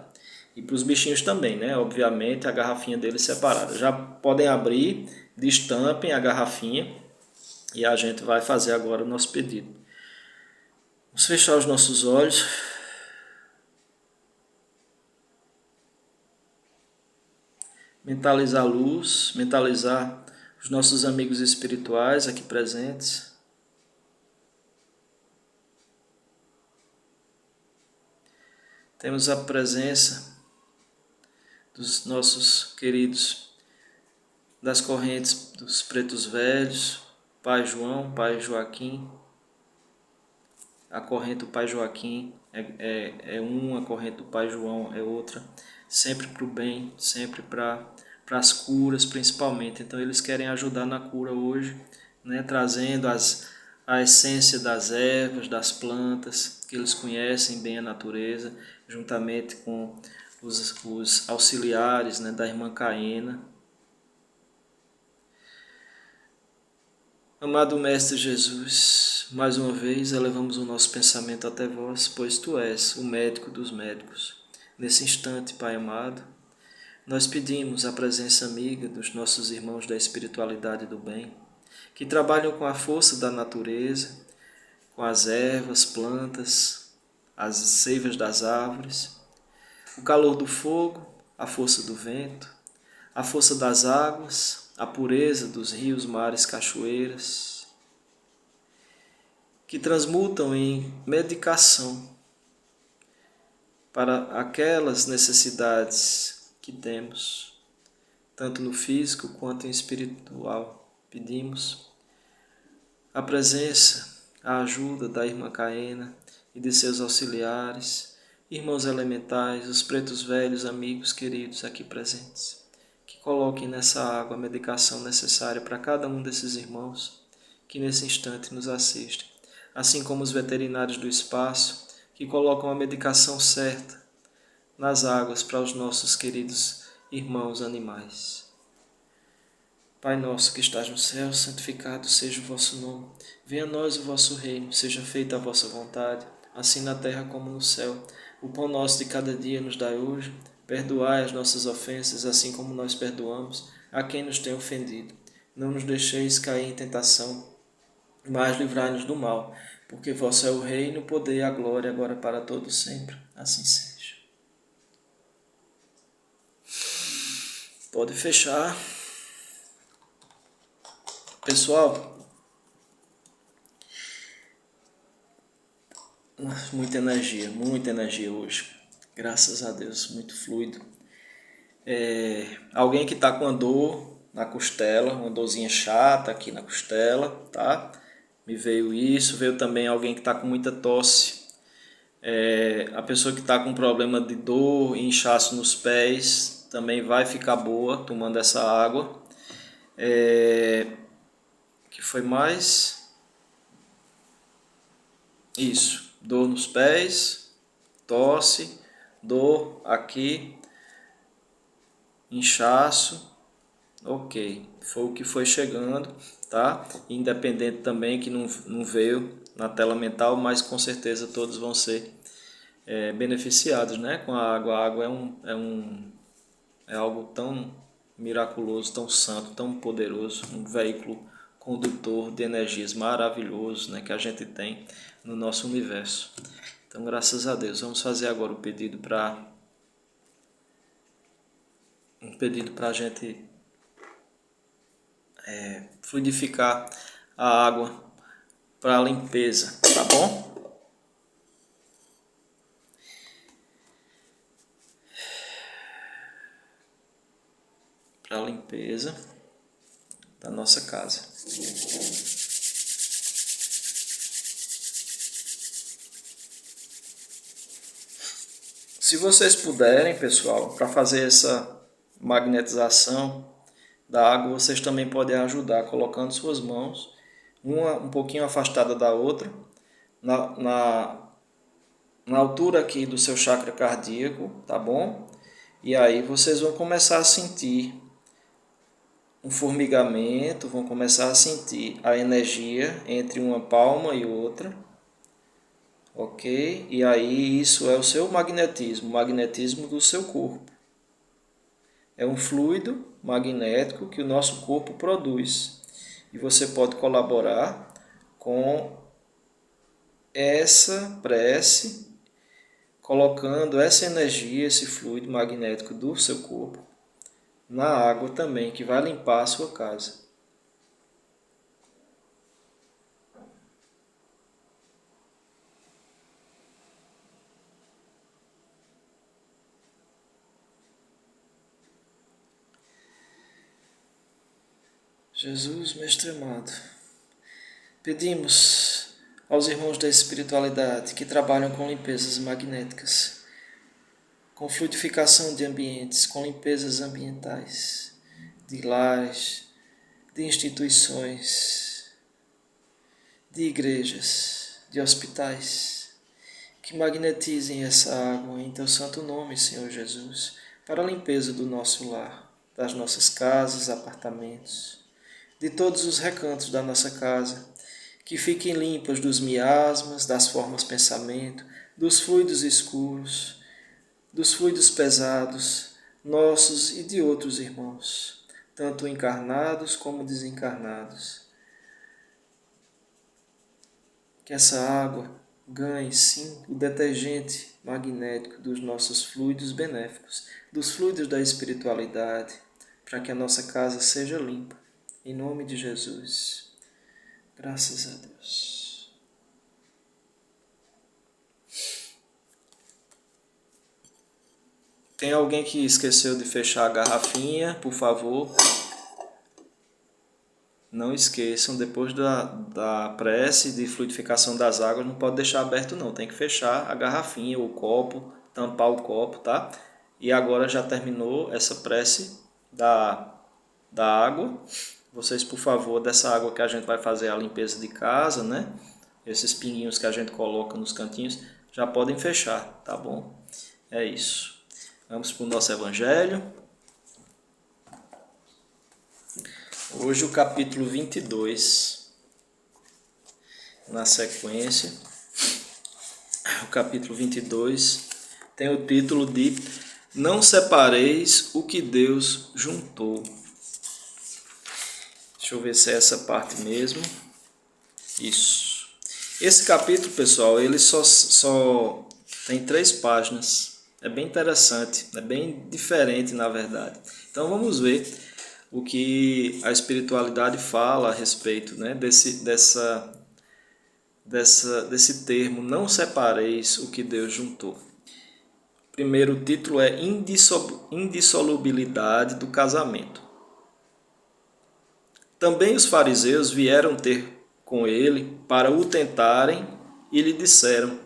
E para os bichinhos também, né? Obviamente a garrafinha deles separada. Já podem abrir, destampem a garrafinha e a gente vai fazer agora o nosso pedido. Vamos fechar os nossos olhos. Mentalizar a luz, mentalizar os nossos amigos espirituais aqui presentes. Temos a presença dos nossos queridos das correntes dos pretos velhos, Pai João, Pai Joaquim. A corrente do Pai Joaquim é uma, a corrente do Pai João é outra. Sempre para o bem, sempre para as curas principalmente. Então eles querem ajudar na cura hoje, né, trazendo a essência das ervas, das plantas, que eles conhecem bem a natureza, juntamente com os auxiliares, né, da irmã Caena. Amado Mestre Jesus, mais uma vez elevamos o nosso pensamento até vós, pois Tu és o médico dos médicos. Nesse instante, Pai amado, nós pedimos a presença amiga dos nossos irmãos da espiritualidade do bem, que trabalham com a força da natureza, com as ervas, plantas, as seivas das árvores, o calor do fogo, a força do vento, a força das águas, a pureza dos rios, mares, cachoeiras, que transmutam em medicação para aquelas necessidades que temos, tanto no físico quanto no espiritual. Pedimos a presença, a ajuda da irmã Caena e de seus auxiliares, irmãos elementais, os pretos velhos, amigos queridos aqui presentes, que coloquem nessa água a medicação necessária para cada um desses irmãos que nesse instante nos assistem, assim como os veterinários do espaço que colocam a medicação certa nas águas para os nossos queridos irmãos animais. Pai nosso que estás no céu, santificado seja o vosso nome. Venha a nós o vosso reino, seja feita a vossa vontade, assim na terra como no céu. O pão nosso de cada dia nos dai hoje. Perdoai as nossas ofensas, assim como nós perdoamos a quem nos tem ofendido. Não nos deixeis cair em tentação, mas livrai-nos do mal, porque vosso é o reino, o poder e a glória, agora para todos sempre. Assim seja. Pode fechar. Pessoal, muita energia hoje. Graças a Deus, muito fluido. Alguém que está com a dor, na costela, uma dorzinha chata aqui na costela, tá? Me veio isso, veio também alguém que está com muita tosse. A pessoa que está com problema de dor e inchaço nos pés também vai ficar boa tomando essa água. Que foi mais? Isso, dor nos pés, tosse, dor aqui, inchaço. Ok, foi o que foi chegando, tá? Independente também que não veio na tela mental, mas com certeza todos vão ser beneficiados, né? Com a água. A água é algo tão miraculoso, tão santo, tão poderoso, um veículo condutor de energias maravilhoso, né? Que a gente tem no nosso universo. Então, graças a Deus, vamos fazer agora o pedido para a gente fluidificar a água para a limpeza, tá bom? Para a limpeza da nossa casa. Se vocês puderem, pessoal, para fazer essa magnetização da água, vocês também podem ajudar colocando suas mãos, uma um pouquinho afastada da outra, na altura aqui do seu chakra cardíaco, tá bom? E aí vocês vão começar a sentir um formigamento, vão começar a sentir a energia entre uma palma e outra, ok? E aí isso é o seu magnetismo, o magnetismo do seu corpo. É um fluido magnético que o nosso corpo produz. E você pode colaborar com essa prece, colocando essa energia, esse fluido magnético do seu corpo na água também, que vai limpar a sua casa. Jesus, Mestre amado, pedimos aos irmãos da espiritualidade que trabalham com limpezas magnéticas, com fluidificação de ambientes, com limpezas ambientais, de lares, de instituições, de igrejas, de hospitais, que magnetizem essa água em Teu santo nome, Senhor Jesus, para a limpeza do nosso lar, das nossas casas, apartamentos, de todos os recantos da nossa casa, que fiquem limpas dos miasmas, das formas pensamento, dos fluidos escuros, dos fluidos pesados, nossos e de outros irmãos, tanto encarnados como desencarnados. Que essa água ganhe, sim, o detergente magnético dos nossos fluidos benéficos, dos fluidos da espiritualidade, para que a nossa casa seja limpa. Em nome de Jesus. Graças a Deus. Tem alguém que esqueceu de fechar a garrafinha, por favor. Não esqueçam, depois da prece de fluidificação das águas, não pode deixar aberto não. Tem que fechar a garrafinha, o copo, tampar o copo, tá? E agora já terminou essa prece da água. Vocês, por favor, dessa água que a gente vai fazer a limpeza de casa, né? Esses pinguinhos que a gente coloca nos cantinhos, já podem fechar, tá bom? É isso. Vamos para o nosso evangelho. Hoje o capítulo 22, na sequência. O capítulo 22 tem o título de Não separeis o que Deus juntou. Deixa eu ver se é essa parte mesmo. Isso. Esse capítulo, pessoal, ele só tem 3 páginas. É bem interessante, é bem diferente, na verdade. Então vamos ver o que a espiritualidade fala a respeito, né, desse termo, não separeis o que Deus juntou. Primeiro, o título é Indissolubilidade do casamento. Também os fariseus vieram ter com ele para o tentarem e lhe disseram: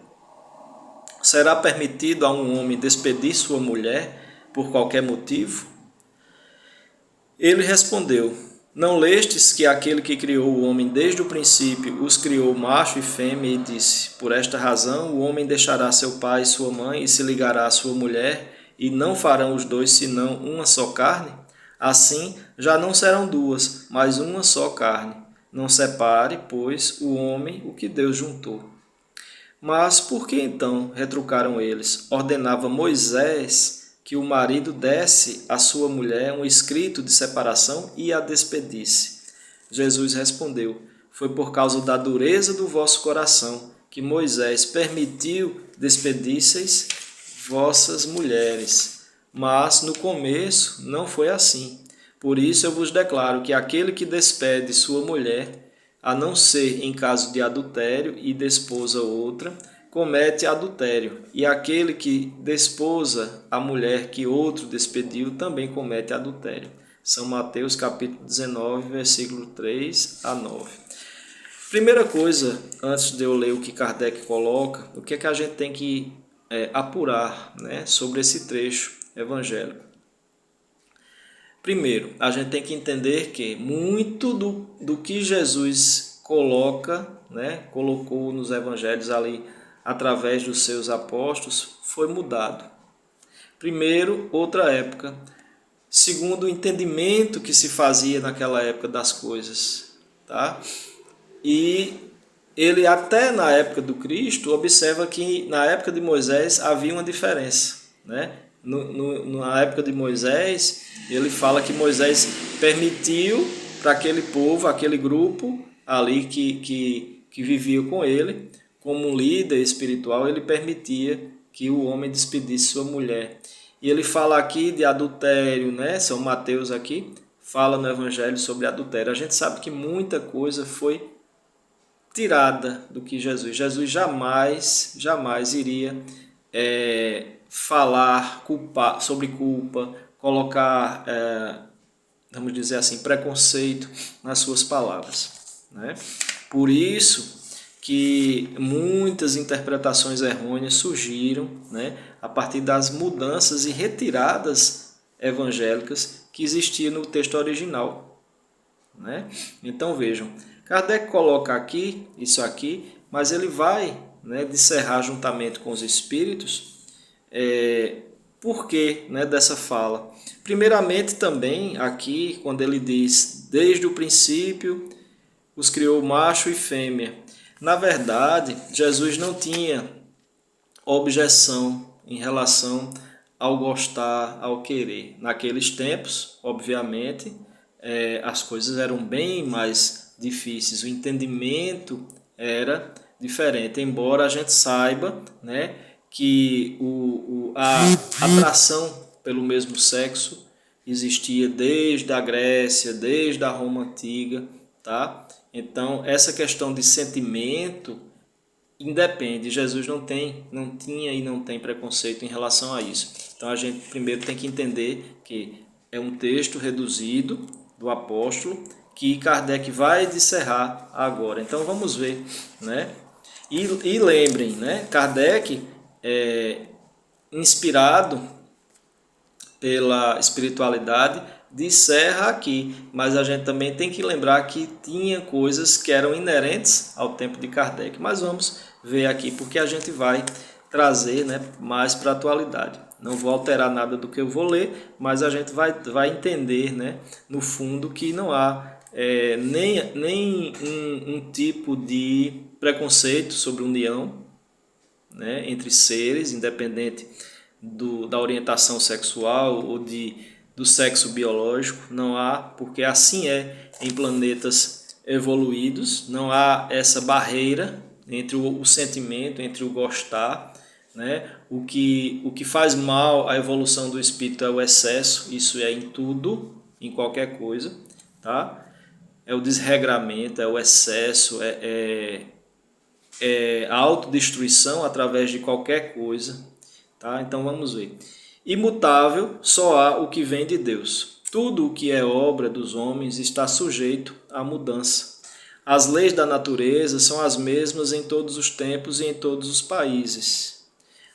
será permitido a um homem despedir sua mulher por qualquer motivo? Ele respondeu: não lestes que aquele que criou o homem desde o princípio os criou macho e fêmea, e disse: por esta razão o homem deixará seu pai e sua mãe e se ligará à sua mulher, e não farão os dois senão uma só carne? Assim já não serão duas, mas uma só carne. Não separe, pois, o homem o que Deus juntou. Mas por que então, retrucaram eles, ordenava Moisés que o marido desse à sua mulher um escrito de separação e a despedisse? Jesus respondeu: foi por causa da dureza do vosso coração que Moisés permitiu despedisseis vossas mulheres. Mas no começo não foi assim. Por isso eu vos declaro que aquele que despede sua mulher, a não ser em caso de adultério e desposa outra, comete adultério. E aquele que desposa a mulher que outro despediu também comete adultério. São Mateus capítulo 19, versículo 3 a 9. Primeira coisa, antes de eu ler o que Kardec coloca, o que é que a gente tem que apurar, né, sobre esse trecho evangélico. Primeiro, a gente tem que entender que muito do que Jesus colocou nos evangelhos ali, através dos seus apóstolos, foi mudado. Primeiro, outra época. Segundo, o entendimento que se fazia naquela época das coisas. Tá? E ele, até na época do Cristo, observa que na época de Moisés havia uma diferença, né? Na época de Moisés, ele fala que Moisés permitiu para aquele povo, aquele grupo ali que vivia com ele, como um líder espiritual, ele permitia que o homem despedisse sua mulher. E ele fala aqui de adultério, né? São Mateus aqui fala no Evangelho sobre adultério. A gente sabe que muita coisa foi tirada do que Jesus jamais iria falar sobre culpa, colocar, vamos dizer assim, preconceito nas suas palavras, né? Por isso que muitas interpretações errôneas surgiram, né, a partir das mudanças e retiradas evangélicas que existiam no texto original, né? Então vejam, Kardec coloca aqui, isso aqui, mas ele vai, né, disserrar juntamente com os espíritos por que, né, dessa fala. Primeiramente também aqui, quando ele diz, desde o princípio os criou macho e fêmea. Na verdade, Jesus não tinha objeção em relação ao gostar, ao querer. Naqueles tempos, obviamente, as coisas eram bem mais difíceis, o entendimento era diferente, embora a gente saiba, né, que a atração pelo mesmo sexo existia desde a Grécia, desde a Roma Antiga, tá? Então, essa questão de sentimento independe. Jesus não tinha e não tem preconceito em relação a isso. Então, a gente primeiro tem que entender que é um texto reduzido do apóstolo que Kardec vai disserrar agora. Então, vamos ver, né? E lembrem, né? Kardec inspirado pela espiritualidade, disserra aqui, mas a gente também tem que lembrar que tinha coisas que eram inerentes ao tempo de Kardec. Mas vamos ver aqui, porque a gente vai trazer, né, mais para a atualidade. Não vou alterar nada do que eu vou ler, mas a gente vai entender, né, no fundo, que não há nem um tipo de preconceito sobre união, né, entre seres, independente da orientação sexual ou do sexo biológico. Não há, porque assim é em planetas evoluídos, não há essa barreira entre o sentimento, entre o gostar, né? O que faz mal à evolução do espírito é o excesso, isso é em tudo, em qualquer coisa, tá? É o desregramento, é o excesso, a autodestruição através de qualquer coisa, tá? Então vamos ver. Imutável, só há o que vem de Deus. Tudo o que é obra dos homens está sujeito à mudança. As leis da natureza são as mesmas em todos os tempos e em todos os países.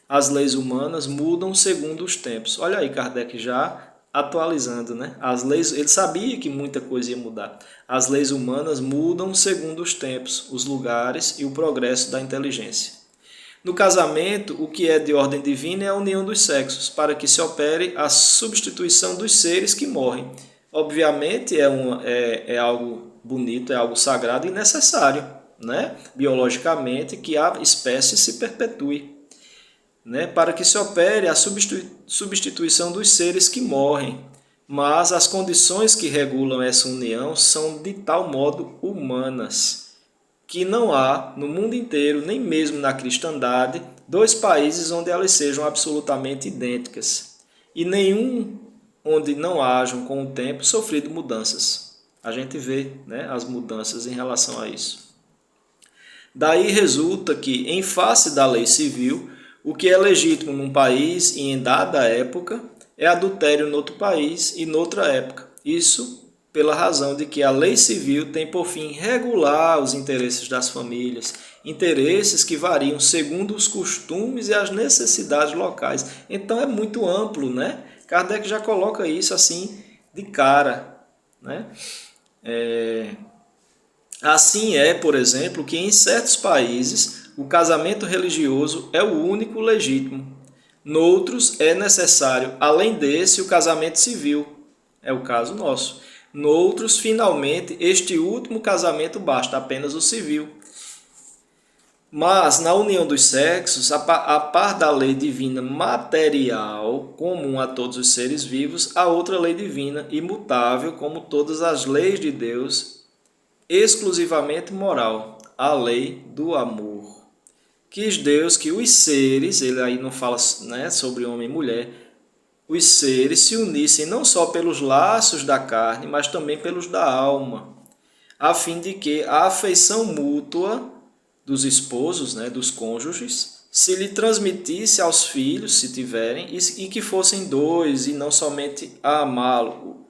As leis humanas mudam segundo os tempos. Olha aí, Kardec já atualizando, né? As leis, ele sabia que muita coisa ia mudar. As leis humanas mudam segundo os tempos, os lugares e o progresso da inteligência. No casamento, o que é de ordem divina é a união dos sexos, para que se opere a substituição dos seres que morrem. Obviamente é algo bonito, é algo sagrado e necessário, né? Biologicamente, que a espécie se perpetue, né? Para que se opere a substituição dos seres que morrem. Mas as condições que regulam essa união são de tal modo humanas que não há, no mundo inteiro, nem mesmo na cristandade, dois países onde elas sejam absolutamente idênticas, e nenhum onde não hajam, com o tempo, sofrido mudanças. A gente vê, né, as mudanças em relação a isso. Daí resulta que, em face da lei civil, o que é legítimo num país e em dada época é adultério noutro país e noutra época. Isso pela razão de que a lei civil tem por fim regular os interesses das famílias, interesses que variam segundo os costumes e as necessidades locais. Então é muito amplo, né? Kardec já coloca isso assim de cara, né? Assim é, por exemplo, que em certos países o casamento religioso é o único legítimo. Noutros é necessário, além desse, o casamento civil. É o caso nosso. Noutros, finalmente, este último casamento basta, apenas o civil. Mas, na união dos sexos, a par da lei divina material, comum a todos os seres vivos, há outra lei divina, imutável, como todas as leis de Deus, exclusivamente moral, a lei do amor. Quis Deus que os seres, ele aí não fala, né, sobre homem e mulher, os seres se unissem não só pelos laços da carne, mas também pelos da alma, a fim de que a afeição mútua dos esposos, né, dos cônjuges, se lhe transmitisse aos filhos, se tiverem, e que fossem dois e não somente a amá-lo,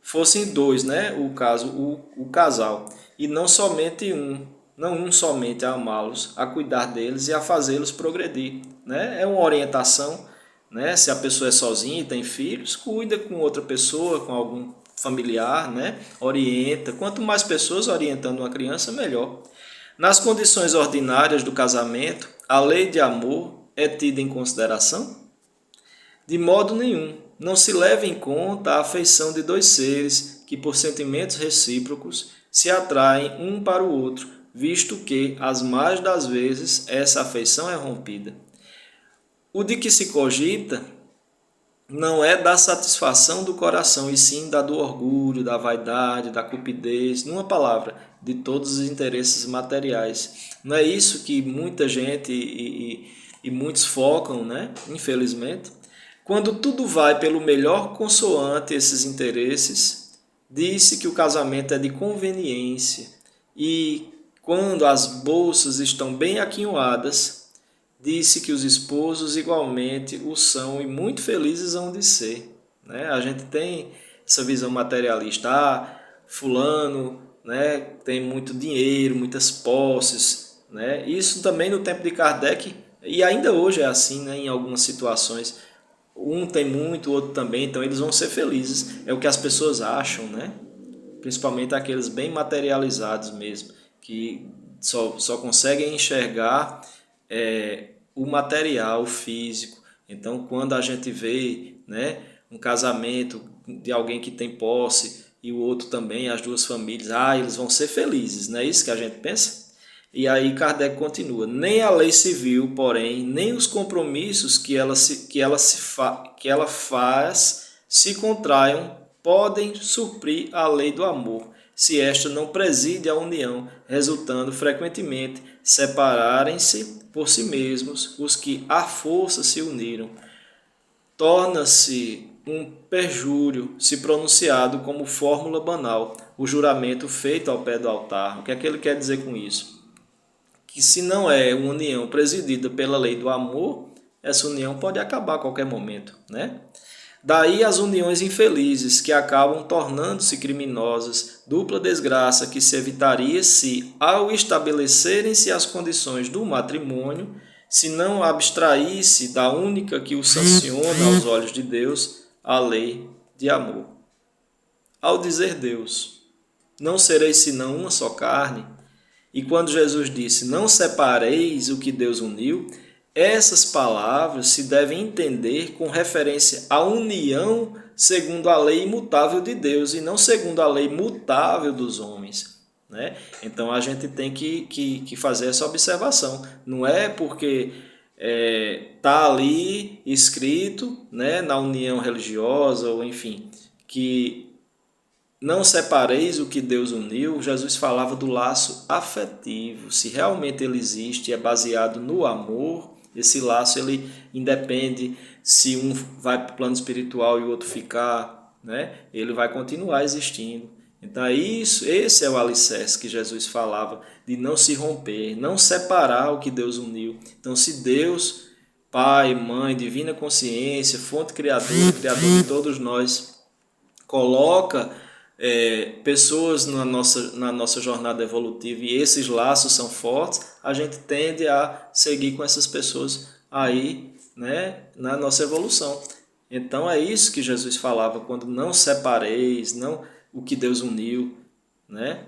fossem dois, né, o casal, e não somente um, não um somente a amá-los, a cuidar deles e a fazê-los progredir, né? É uma orientação, né? Se a pessoa é sozinha e tem filhos, cuida com outra pessoa, com algum familiar, né? Orienta. Quanto mais pessoas orientando uma criança, melhor. Nas condições ordinárias do casamento, a lei de amor é tida em consideração? De modo nenhum. Não se leva em conta a afeição de dois seres que, por sentimentos recíprocos, se atraem um para o outro, visto que, as mais das vezes, essa afeição é rompida. O de que se cogita não é da satisfação do coração, e sim da do orgulho, da vaidade, da cupidez, numa palavra, de todos os interesses materiais. Não é isso que muita gente e muitos focam, né? Infelizmente. Quando tudo vai pelo melhor consoante esses interesses, disse que o casamento é de conveniência, e quando as bolsas estão bem aquinhoadas, disse que os esposos igualmente o são e muito felizes hão de ser, né? A gente tem essa visão materialista, fulano, né, tem muito dinheiro, muitas posses, né? Isso também no tempo de Kardec, e ainda hoje é assim, né, em algumas situações. Um tem muito, o outro também, então eles vão ser felizes. É o que as pessoas acham, né? Principalmente aqueles bem materializados mesmo, que só conseguem enxergar o material, o físico. Então, quando a gente vê, né, um casamento de alguém que tem posse e o outro também, as duas famílias, eles vão ser felizes, não é isso que a gente pensa? E aí Kardec continua: nem a lei civil, porém, nem os compromissos que ela faz se contraiam podem suprir a lei do amor, se esta não preside a união, resultando frequentemente separarem-se por si mesmos os que à força se uniram. Torna-se um perjúrio se pronunciado como fórmula banal o juramento feito ao pé do altar. O que é que ele quer dizer com isso? Que se não é uma união presidida pela lei do amor, essa união pode acabar a qualquer momento, né? Daí as uniões infelizes, que acabam tornando-se criminosas, dupla desgraça que se evitaria se, ao estabelecerem-se as condições do matrimônio, se não abstraísse da única que o sanciona aos olhos de Deus, a lei de amor. Ao dizer Deus, não sereis senão uma só carne, e quando Jesus disse, não separeis o que Deus uniu, essas palavras se devem entender com referência à união segundo a lei imutável de Deus e não segundo a lei mutável dos homens. Né? Então a gente tem que fazer essa observação. Não é porque está ali escrito, né, na união religiosa, ou enfim, que não separeis o que Deus uniu. Jesus falava do laço afetivo. Se realmente ele existe e é baseado no amor, esse laço ele independe se um vai para o plano espiritual e o outro ficar, né? Ele vai continuar existindo. Então esse é o alicerce que Jesus falava, de não se romper, não separar o que Deus uniu. Então se Deus, Pai, Mãe, Divina Consciência, Fonte Criadora, Criador de todos nós, coloca pessoas na nossa jornada evolutiva e esses laços são fortes, a gente tende a seguir com essas pessoas aí, né, na nossa evolução. Então é isso que Jesus falava quando não separeis, não o que Deus uniu, né?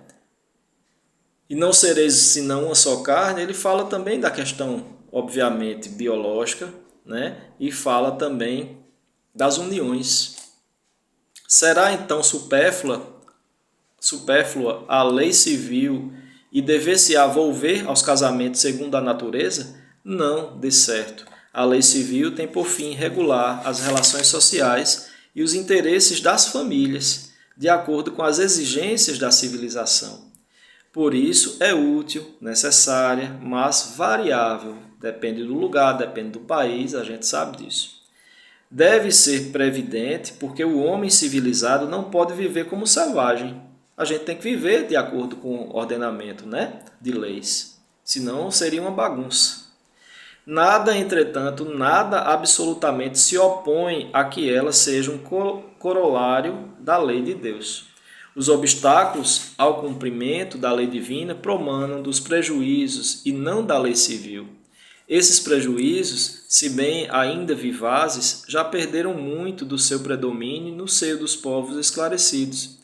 E não sereis senão uma só carne. Ele fala também da questão, obviamente, biológica, né? E fala também das uniões. Será então supérflua a lei civil e dever-se-á volver aos casamentos segundo a natureza? Não, de certo. A lei civil tem por fim regular as relações sociais e os interesses das famílias, de acordo com as exigências da civilização. Por isso é útil, necessária, mas variável. Depende do lugar, depende do país, a gente sabe disso. Deve ser previdente, porque o homem civilizado não pode viver como selvagem. A gente tem que viver de acordo com o ordenamento, né, de leis. Senão seria uma bagunça. Nada, entretanto, nada absolutamente se opõe a que ela seja um corolário da lei de Deus. Os obstáculos ao cumprimento da lei divina promanam dos prejuízos e não da lei civil. Esses prejuízos, se bem ainda vivazes, já perderam muito do seu predomínio no seio dos povos esclarecidos.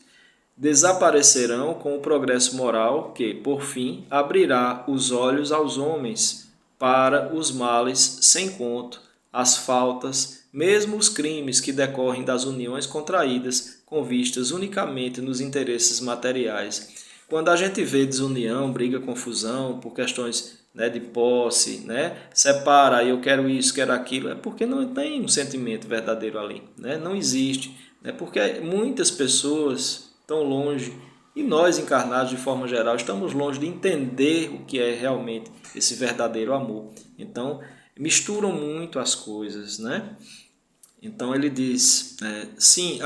Desaparecerão com o progresso moral que, por fim, abrirá os olhos aos homens para os males sem conto, as faltas, mesmo os crimes que decorrem das uniões contraídas com vistas unicamente nos interesses materiais. Quando a gente vê desunião, briga, confusão por questões, né, de posse, né, separa, eu quero isso, quero aquilo, é porque não tem um sentimento verdadeiro ali, né, não existe, né, porque muitas pessoas estão longe, e nós encarnados de forma geral estamos longe de entender o que é realmente esse verdadeiro amor. Então misturam muito as coisas, né? Então ele diz, sim,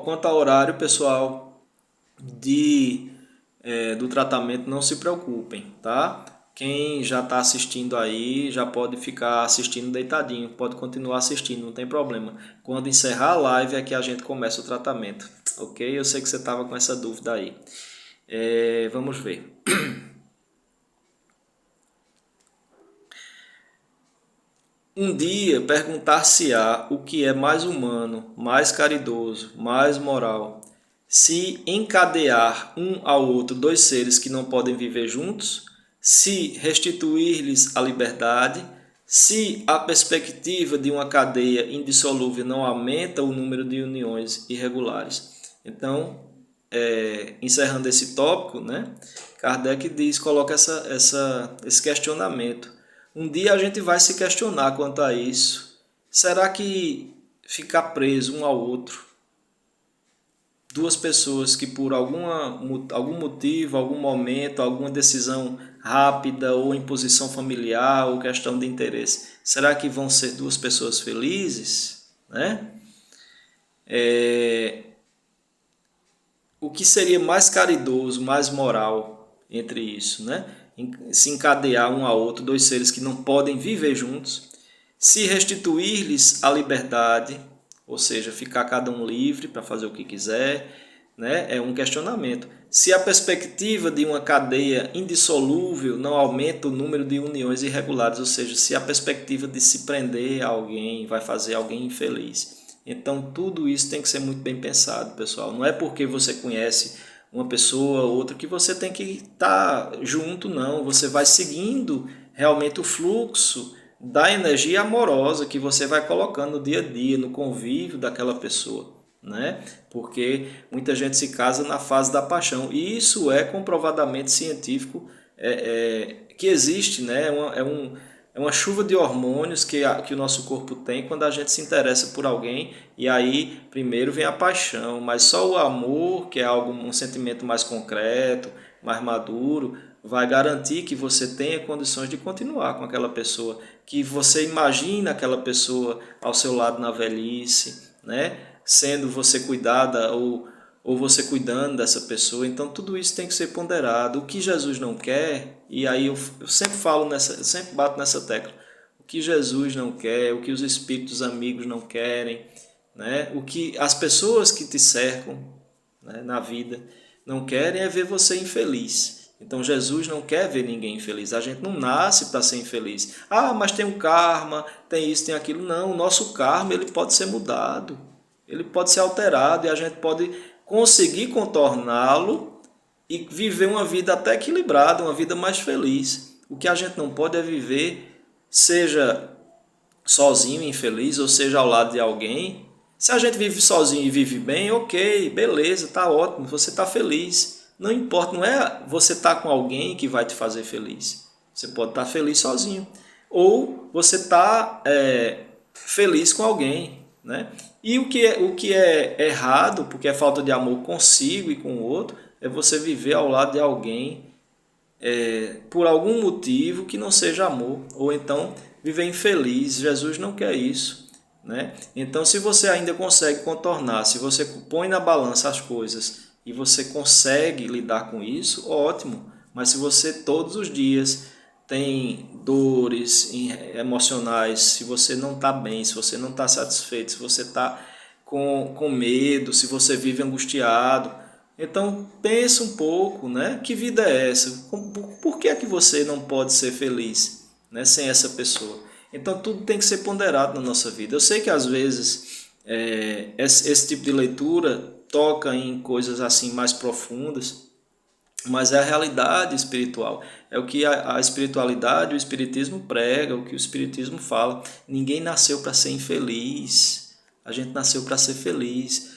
quanto ao horário, pessoal, do tratamento, não se preocupem, tá? Quem já está assistindo aí já pode ficar assistindo deitadinho, pode continuar assistindo, não tem problema. Quando encerrar a live é que a gente começa o tratamento, ok? Eu sei que você estava com essa dúvida aí. Vamos ver. Um dia perguntar-se-á o que é mais humano, mais caridoso, mais moral, se encadear um ao outro dois seres que não podem viver juntos, se restituir-lhes a liberdade, se a perspectiva de uma cadeia indissolúvel não aumenta o número de uniões irregulares. Então, encerrando esse tópico, né, Kardec coloca esse questionamento. Um dia a gente vai se questionar quanto a isso. Será que ficar preso um ao outro, duas pessoas que por algum motivo, algum momento, alguma decisão rápida ou imposição familiar ou questão de interesse, será que vão ser duas pessoas felizes? Né? O que seria mais caridoso, mais moral entre isso, né? Se encadear um ao outro, dois seres que não podem viver juntos, se restituir-lhes a liberdade, ou seja, ficar cada um livre para fazer o que quiser, né? É um questionamento. Se a perspectiva de uma cadeia indissolúvel não aumenta o número de uniões irregulares, ou seja, se a perspectiva de se prender a alguém vai fazer alguém infeliz. Então, tudo isso tem que ser muito bem pensado, pessoal. Não é porque você conhece uma pessoa ou outra que você tem que estar junto, não. Você vai seguindo realmente o fluxo da energia amorosa que você vai colocando no dia a dia, no convívio daquela pessoa, né? Porque muita gente se casa na fase da paixão, e isso é comprovadamente científico, que existe, né? É uma chuva de hormônios que o nosso corpo tem quando a gente se interessa por alguém, e aí primeiro vem a paixão, mas só o amor, que é um sentimento mais concreto, mais maduro, vai garantir que você tenha condições de continuar com aquela pessoa, que você imagina aquela pessoa ao seu lado na velhice, né? Sendo você cuidada ou você cuidando dessa pessoa. Então tudo isso tem que ser ponderado. O que Jesus não quer, e aí eu sempre falo eu sempre bato nessa tecla, o que Jesus não quer, o que os espíritos amigos não querem, né? O que as pessoas que te cercam, né, na vida não querem é ver você infeliz. Então Jesus não quer ver ninguém infeliz. A gente não nasce para ser infeliz. Ah, mas tem um karma, tem isso, tem aquilo. Não, o nosso karma ele pode ser mudado. Ele pode ser alterado e a gente pode conseguir contorná-lo e viver uma vida até equilibrada, uma vida mais feliz. O que a gente não pode é viver, seja sozinho infeliz, ou seja ao lado de alguém. Se a gente vive sozinho e vive bem, ok, beleza, tá ótimo, você está feliz. Não importa, não é você estar com alguém que vai te fazer feliz. Você pode estar feliz sozinho. Ou você está feliz com alguém, né? E o que é errado, porque é falta de amor consigo e com o outro, é você viver ao lado de alguém por algum motivo que não seja amor, ou então viver infeliz. Jesus não quer isso, né? Então, se você ainda consegue contornar, se você põe na balança as coisas e você consegue lidar com isso, ótimo. Mas se você todos os dias tem dores emocionais, se você não está bem, se você não está satisfeito, se você está com medo, se você vive angustiado, então pensa um pouco, né? Que vida é essa? Por que é que você não pode ser feliz, né, sem essa pessoa? Então tudo tem que ser ponderado na nossa vida. Eu sei que às vezes esse tipo de leitura toca em coisas assim mais profundas, mas é a realidade espiritual. É o que a espiritualidade, o espiritismo prega, o que o espiritismo fala. Ninguém nasceu para ser infeliz. A gente nasceu para ser feliz.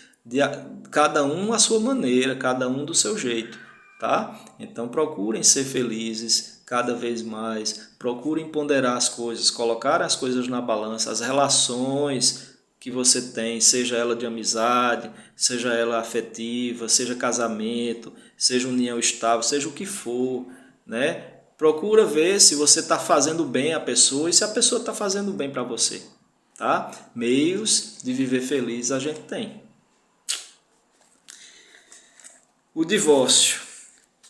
Cada um à sua maneira, cada um do seu jeito, tá? Então procurem ser felizes cada vez mais. Procurem ponderar as coisas, colocar as coisas na balança, as relações que você tem, seja ela de amizade, seja ela afetiva, seja casamento, seja união estável, seja o que for, né? Procura ver se você está fazendo bem a pessoa e se a pessoa está fazendo bem para você, tá? Meios de viver feliz a gente tem. O divórcio.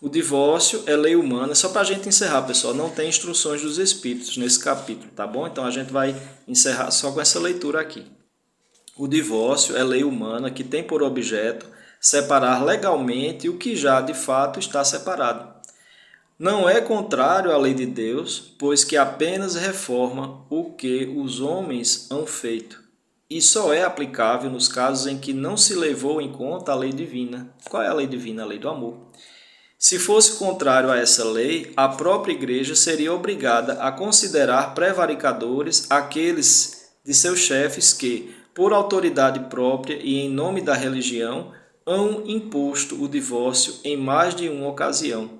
O divórcio é lei humana. Só para a gente encerrar, pessoal, não tem instruções dos espíritos nesse capítulo, tá bom? Então a gente vai encerrar só com essa leitura aqui. O divórcio é lei humana que tem por objeto separar legalmente o que já de fato está separado. Não é contrário à lei de Deus, pois que apenas reforma o que os homens hão feito, e só é aplicável nos casos em que não se levou em conta a lei divina. Qual é a lei divina? A lei do amor. Se fosse contrário a essa lei, a própria Igreja seria obrigada a considerar prevaricadores aqueles de seus chefes que, por autoridade própria e em nome da religião, hão imposto o divórcio em mais de uma ocasião.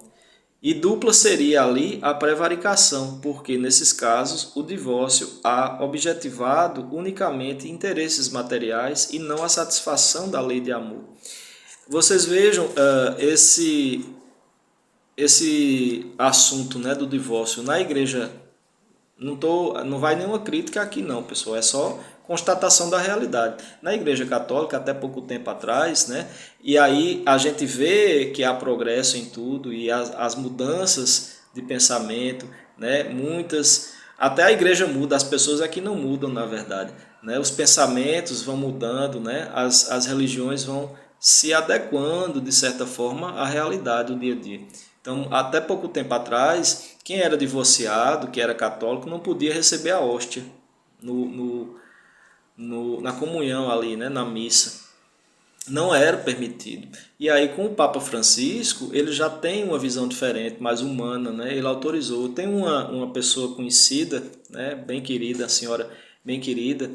E dupla seria ali a prevaricação, porque nesses casos o divórcio há objetivado unicamente interesses materiais e não a satisfação da lei de amor. Vocês vejam esse assunto, né, do divórcio na igreja. Não vai nenhuma crítica aqui não, pessoal, é só constatação da realidade. Na Igreja Católica, até pouco tempo atrás, né, e aí a gente vê que há progresso em tudo e as mudanças de pensamento, né, muitas, até a igreja muda, as pessoas aqui não mudam, na verdade. né? Os pensamentos vão mudando, né? As religiões vão se adequando, de certa forma, à realidade do dia a dia. Então, até pouco tempo atrás, quem era divorciado, que era católico, não podia receber a hóstia no, na comunhão ali, né? Na missa. Não era permitido. E aí, com o Papa Francisco, ele já tem uma visão diferente, mais humana, né? Ele autorizou. Tem uma pessoa conhecida, né? Bem querida, a senhora bem querida,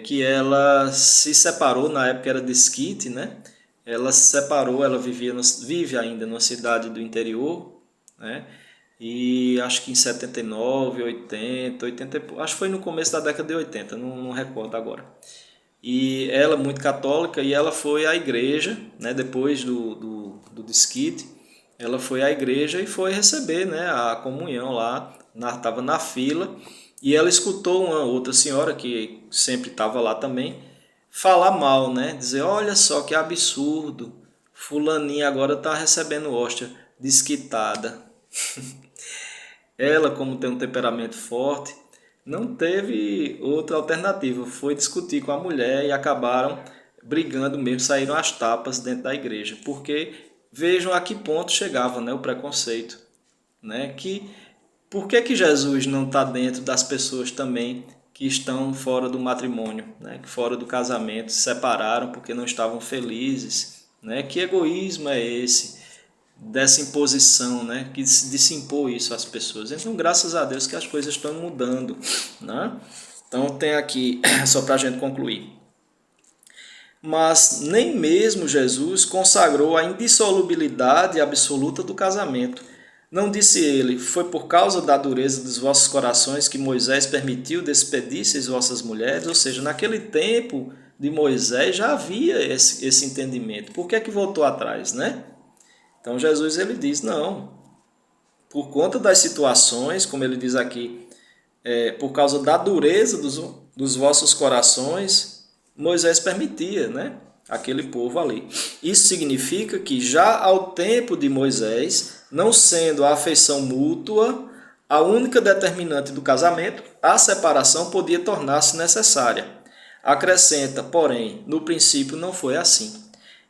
que ela se separou, na época era de Esquite, né? Ela se separou, ela vive ainda numa cidade do interior, né? E acho que em 79, 80, 80, acho que foi no começo da década de 80, não recordo agora. E ela muito católica e ela foi à igreja, né, depois do desquite, ela foi à igreja e foi receber, né, a comunhão lá, estava na fila, e ela escutou uma outra senhora que sempre estava lá também falar mal, né, dizer, olha só que absurdo, fulaninha agora está recebendo hóstia desquitada. Ela, como tem um temperamento forte, não teve outra alternativa, foi discutir com a mulher e acabaram brigando mesmo, saíram as tapas dentro da igreja, porque vejam a que ponto chegava, né, o preconceito, né, que por que Jesus não está dentro das pessoas também que estão fora do matrimônio, né, que fora do casamento, se separaram porque não estavam felizes, né, que egoísmo é esse? Dessa imposição, né? De se impor isso às pessoas. Então, graças a Deus que as coisas estão mudando, né? Então, tem aqui, só para a gente concluir. Mas nem mesmo Jesus consagrou a indissolubilidade absoluta do casamento. Não disse ele, foi por causa da dureza dos vossos corações que Moisés permitiu despedisseis vossas mulheres? Ou seja, naquele tempo de Moisés já havia esse entendimento. Por que é que voltou atrás, né? Então Jesus ele diz, não, por conta das situações, como ele diz aqui, por causa da dureza dos vossos corações, Moisés permitia, né, aquele povo ali. Isso significa que já ao tempo de Moisés, não sendo a afeição mútua a única determinante do casamento, a separação podia tornar-se necessária. Acrescenta, porém, no princípio não foi assim.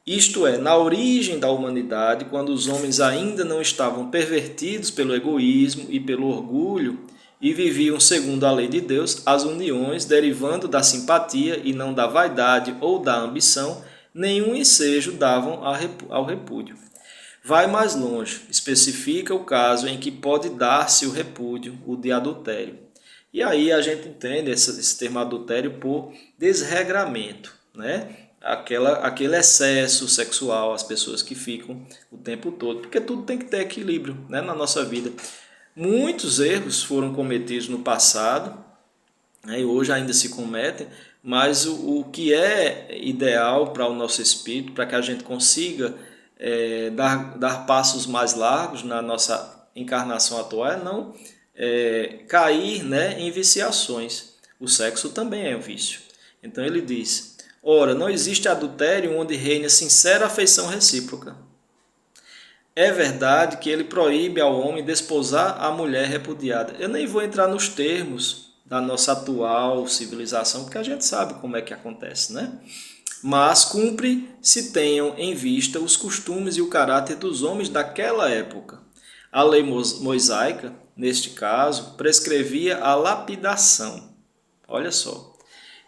Isto é, na origem da humanidade, quando os homens ainda não estavam pervertidos pelo egoísmo e pelo orgulho e viviam segundo a lei de Deus, as uniões, derivando da simpatia e não da vaidade ou da ambição, nenhum ensejo davam ao repúdio. Vai mais longe, especifica o caso em que pode dar-se o repúdio, o de adultério. E aí a gente entende esse termo adultério por desregramento, né? Aquele excesso sexual, as pessoas que ficam o tempo todo, porque tudo tem que ter equilíbrio, né, na nossa vida. Muitos erros foram cometidos no passado, né, e hoje ainda se cometem, mas o que é ideal para o nosso espírito, para que a gente consiga dar passos mais largos na nossa encarnação atual, é não cair, né, em viciações. O sexo também é um vício. Então ele diz, ora, não existe adultério onde reina sincera afeição recíproca. É verdade que ele proíbe ao homem desposar a mulher repudiada. Eu nem vou entrar nos termos da nossa atual civilização, porque a gente sabe como é que acontece, né? Mas cumpre se tenham em vista os costumes e o caráter dos homens daquela época. A lei mosaica, neste caso, prescrevia a lapidação. Olha só.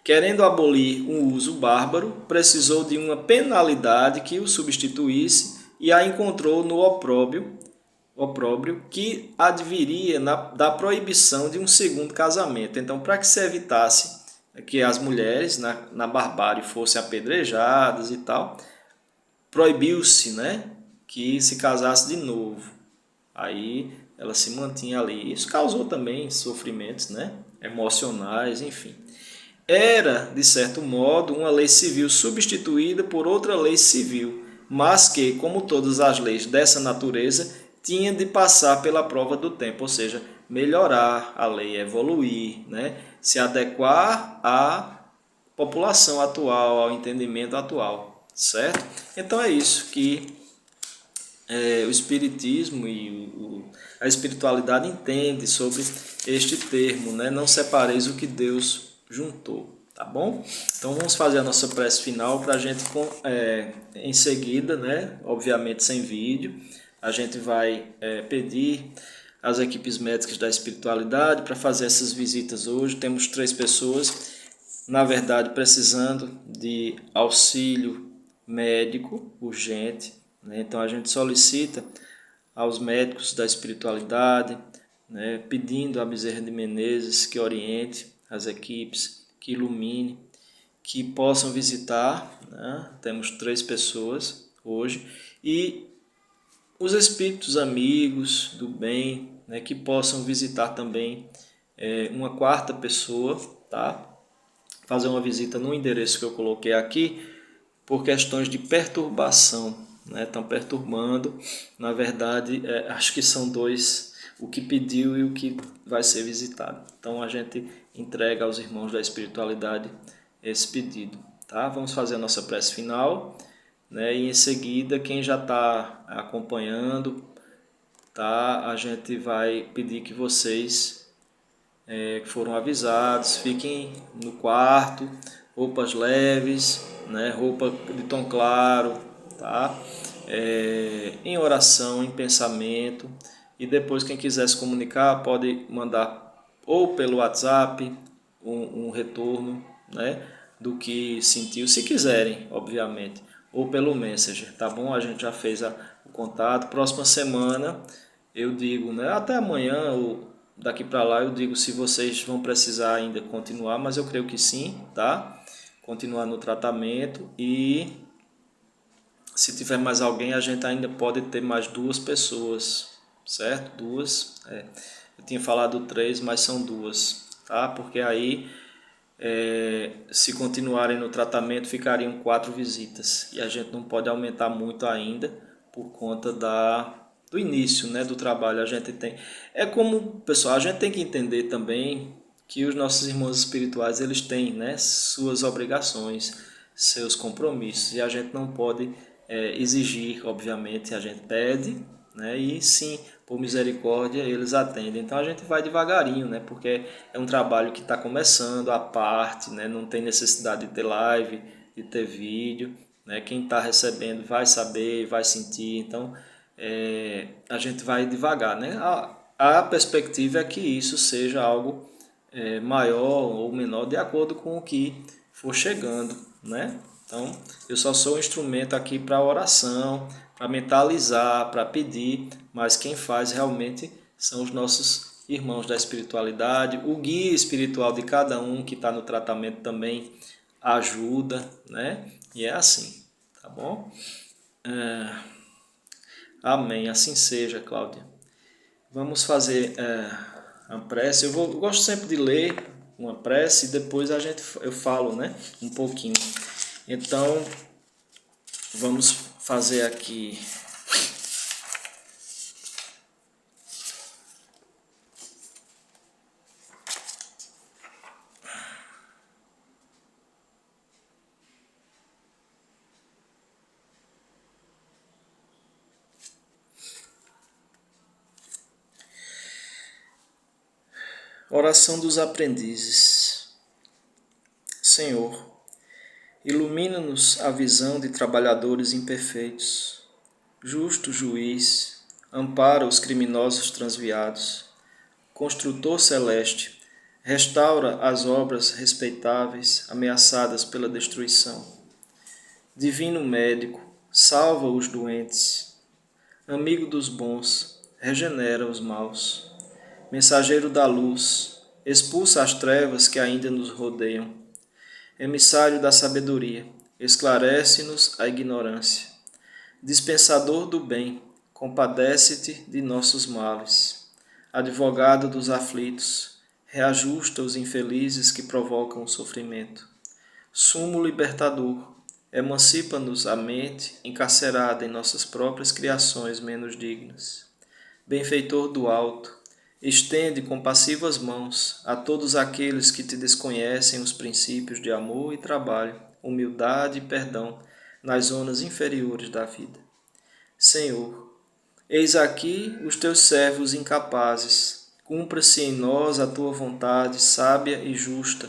Querendo abolir um uso bárbaro, precisou de uma penalidade que o substituísse e a encontrou no opróbrio que adviria da proibição de um segundo casamento. Então, para que se evitasse que as mulheres na barbárie fossem apedrejadas e tal, proibiu-se, né, que se casasse de novo. Aí ela se mantinha ali. Isso causou também sofrimentos, né, emocionais, enfim. Era, de certo modo, uma lei civil substituída por outra lei civil, mas que, como todas as leis dessa natureza, tinha de passar pela prova do tempo, ou seja, melhorar a lei, evoluir, né? Se adequar à população atual, ao entendimento atual, certo? Então é isso que o Espiritismo e a espiritualidade entende sobre este termo, né? Não separeis o que Deus juntou, tá bom? Então vamos fazer a nossa prece final para a gente, em seguida, né, obviamente sem vídeo, a gente vai pedir às equipes médicas da espiritualidade para fazer essas visitas hoje. Temos 3 pessoas, na verdade, precisando de auxílio médico urgente, né? Então a gente solicita aos médicos da espiritualidade, né, pedindo a Bezerra de Menezes que oriente as equipes, que ilumine, que possam visitar, né? Temos 3 pessoas hoje, e os espíritos amigos do bem, né, que possam visitar também uma 4ª pessoa, tá? Fazer uma visita no endereço que eu coloquei aqui, por questões de perturbação, né? Estão perturbando, na verdade, acho que são 2, o que pediu e o que vai ser visitado. Então a gente entrega aos irmãos da espiritualidade esse pedido, tá? Vamos fazer a nossa prece final, né? E em seguida, quem já está acompanhando, tá? A gente vai pedir que vocês que foram avisados, fiquem no quarto, roupas leves, né? Roupa de tom claro, tá? Em oração, em pensamento, e depois quem quiser se comunicar pode mandar ou pelo WhatsApp um retorno, né, do que sentiu, se quiserem, obviamente, ou pelo Messenger, tá bom? A gente já fez o contato. Próxima semana eu digo, né, até amanhã ou daqui para lá eu digo se vocês vão precisar ainda continuar, mas eu creio que sim, tá? Continuar no tratamento, e se tiver mais alguém, a gente ainda pode ter mais 2 pessoas, certo? 2, eu tinha falado 3, mas são 2, tá? Porque aí, se continuarem no tratamento, ficariam 4 visitas, e a gente não pode aumentar muito ainda por conta do início, né, do trabalho. A gente tem, como, pessoal, a gente tem que entender também que os nossos irmãos espirituais, eles têm, né, suas obrigações, seus compromissos, e a gente não pode exigir, obviamente. A gente pede, né, e sim, por misericórdia, eles atendem. Então a gente vai devagarinho, né, porque é um trabalho que está começando à parte, né, não tem necessidade de ter live, de ter vídeo, né, quem está recebendo vai saber, vai sentir. Então a gente vai devagar, né? A perspectiva é que isso seja algo maior ou menor de acordo com o que for chegando, né? Então, eu só sou um instrumento aqui para oração, para mentalizar, para pedir, mas quem faz realmente são os nossos irmãos da espiritualidade. O guia espiritual de cada um que está no tratamento também ajuda, né? E é assim, tá bom? Amém, assim seja, Cláudia. Vamos fazer a prece. Eu gosto sempre de ler uma prece e depois eu falo, né, um pouquinho. Então, vamos fazer aqui. Oração dos aprendizes. Senhor, ilumina-nos a visão de trabalhadores imperfeitos. Justo juiz, ampara os criminosos transviados. Construtor celeste, restaura as obras respeitáveis ameaçadas pela destruição. Divino médico, salva os doentes. Amigo dos bons, regenera os maus. Mensageiro da luz, expulsa as trevas que ainda nos rodeiam. Emissário da sabedoria, esclarece-nos a ignorância. Dispensador do bem, compadece-te de nossos males. Advogado dos aflitos, reajusta os infelizes que provocam o sofrimento. Sumo libertador, emancipa-nos a mente encarcerada em nossas próprias criações menos dignas. Benfeitor do alto, estende compassivas mãos a todos aqueles que te desconhecem os princípios de amor e trabalho, humildade e perdão nas zonas inferiores da vida. Senhor, eis aqui os teus servos incapazes. Cumpra-se em nós a tua vontade sábia e justa,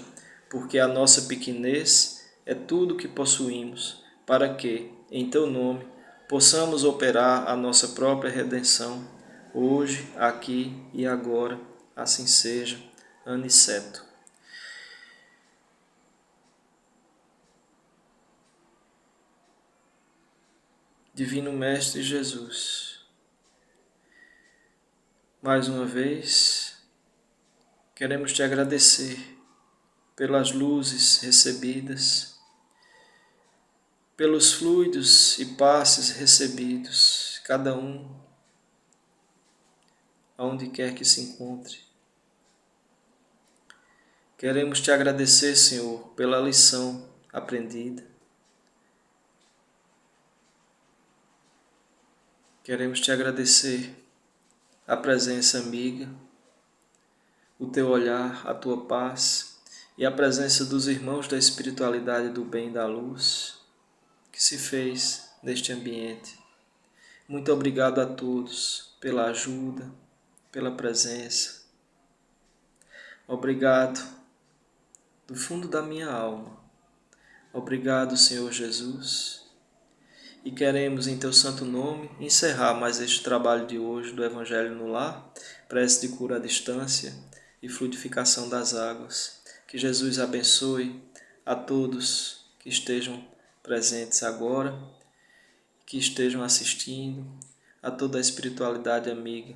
porque a nossa pequenez é tudo que possuímos, para que, em Teu nome, possamos operar a nossa própria redenção, hoje, aqui e agora, assim seja, aniceto. Divino Mestre Jesus, mais uma vez, queremos Te agradecer pelas luzes recebidas, pelos fluidos e passes recebidos, cada um, aonde quer que se encontre. Queremos Te agradecer, Senhor, pela lição aprendida. Queremos Te agradecer a presença amiga, o Teu olhar, a Tua paz e a presença dos irmãos da espiritualidade do bem e da luz que se fez neste ambiente. Muito obrigado a todos pela ajuda, pela presença. Obrigado do fundo da minha alma. Obrigado, Senhor Jesus. E queremos, em Teu santo nome, encerrar mais este trabalho de hoje do Evangelho no Lar, prece de cura à distância e fluidificação das águas. Que Jesus abençoe a todos que estejam presentes agora, que estejam assistindo, a toda a espiritualidade amiga.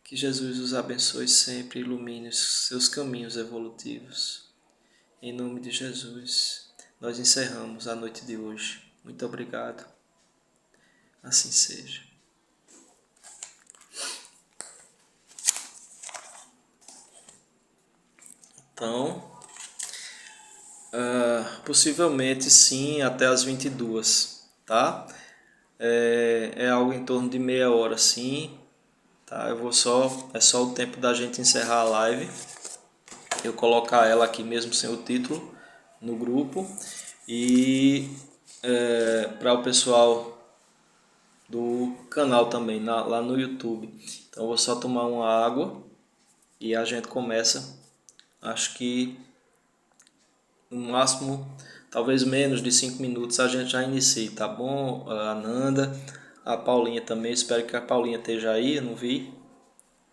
Que Jesus os abençoe sempre e ilumine os seus caminhos evolutivos. Em nome de Jesus, nós encerramos a noite de hoje. Muito obrigado. Assim seja. Então, possivelmente sim, até as 22, tá? É algo em torno de meia hora, sim, tá? É só o tempo da gente encerrar a live. Eu colocar ela aqui mesmo sem o título no grupo e para o pessoal do canal também, lá no YouTube. Então eu vou só tomar uma água e a gente começa, acho que no máximo, talvez menos de 5 minutos a gente já inicia, tá bom? A Nanda, a Paulinha também, espero que a Paulinha esteja aí, eu não vi,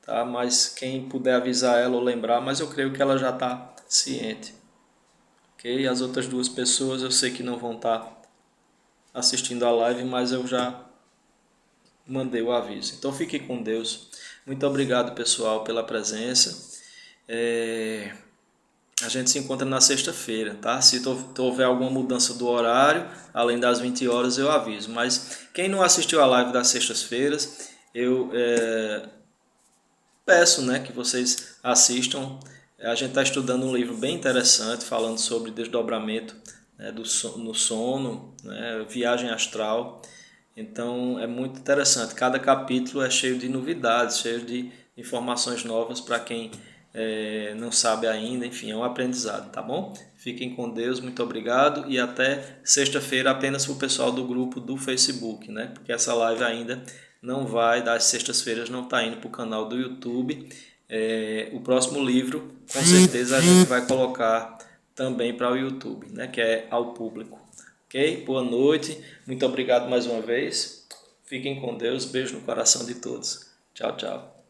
tá? Mas quem puder avisar ela ou lembrar, mas eu creio que ela já está ciente, ok? As outras duas pessoas eu sei que não vão estar assistindo a live, mas eu já mandei o aviso. Então fique com Deus. Muito obrigado, pessoal, pela presença. A gente se encontra na sexta-feira, tá? Se houver alguma mudança do horário, além das 20 horas, eu aviso. Mas quem não assistiu a live das sextas-feiras, eu peço, né, que vocês assistam. A gente está estudando um livro bem interessante, falando sobre desdobramento, né, no sono, né, viagem astral. Então é muito interessante. Cada capítulo é cheio de novidades, cheio de informações novas para quem não sabe ainda. Enfim, é um aprendizado, tá bom? Fiquem com Deus, muito obrigado e até sexta-feira apenas para o pessoal do grupo do Facebook, né? Porque essa live ainda não vai, das sextas-feiras não está indo para o canal do YouTube. O próximo livro, com certeza a gente vai colocar também para o YouTube, né? Que é ao público. Ok? Boa noite. Muito obrigado mais uma vez. Fiquem com Deus. Beijo no coração de todos. Tchau, tchau.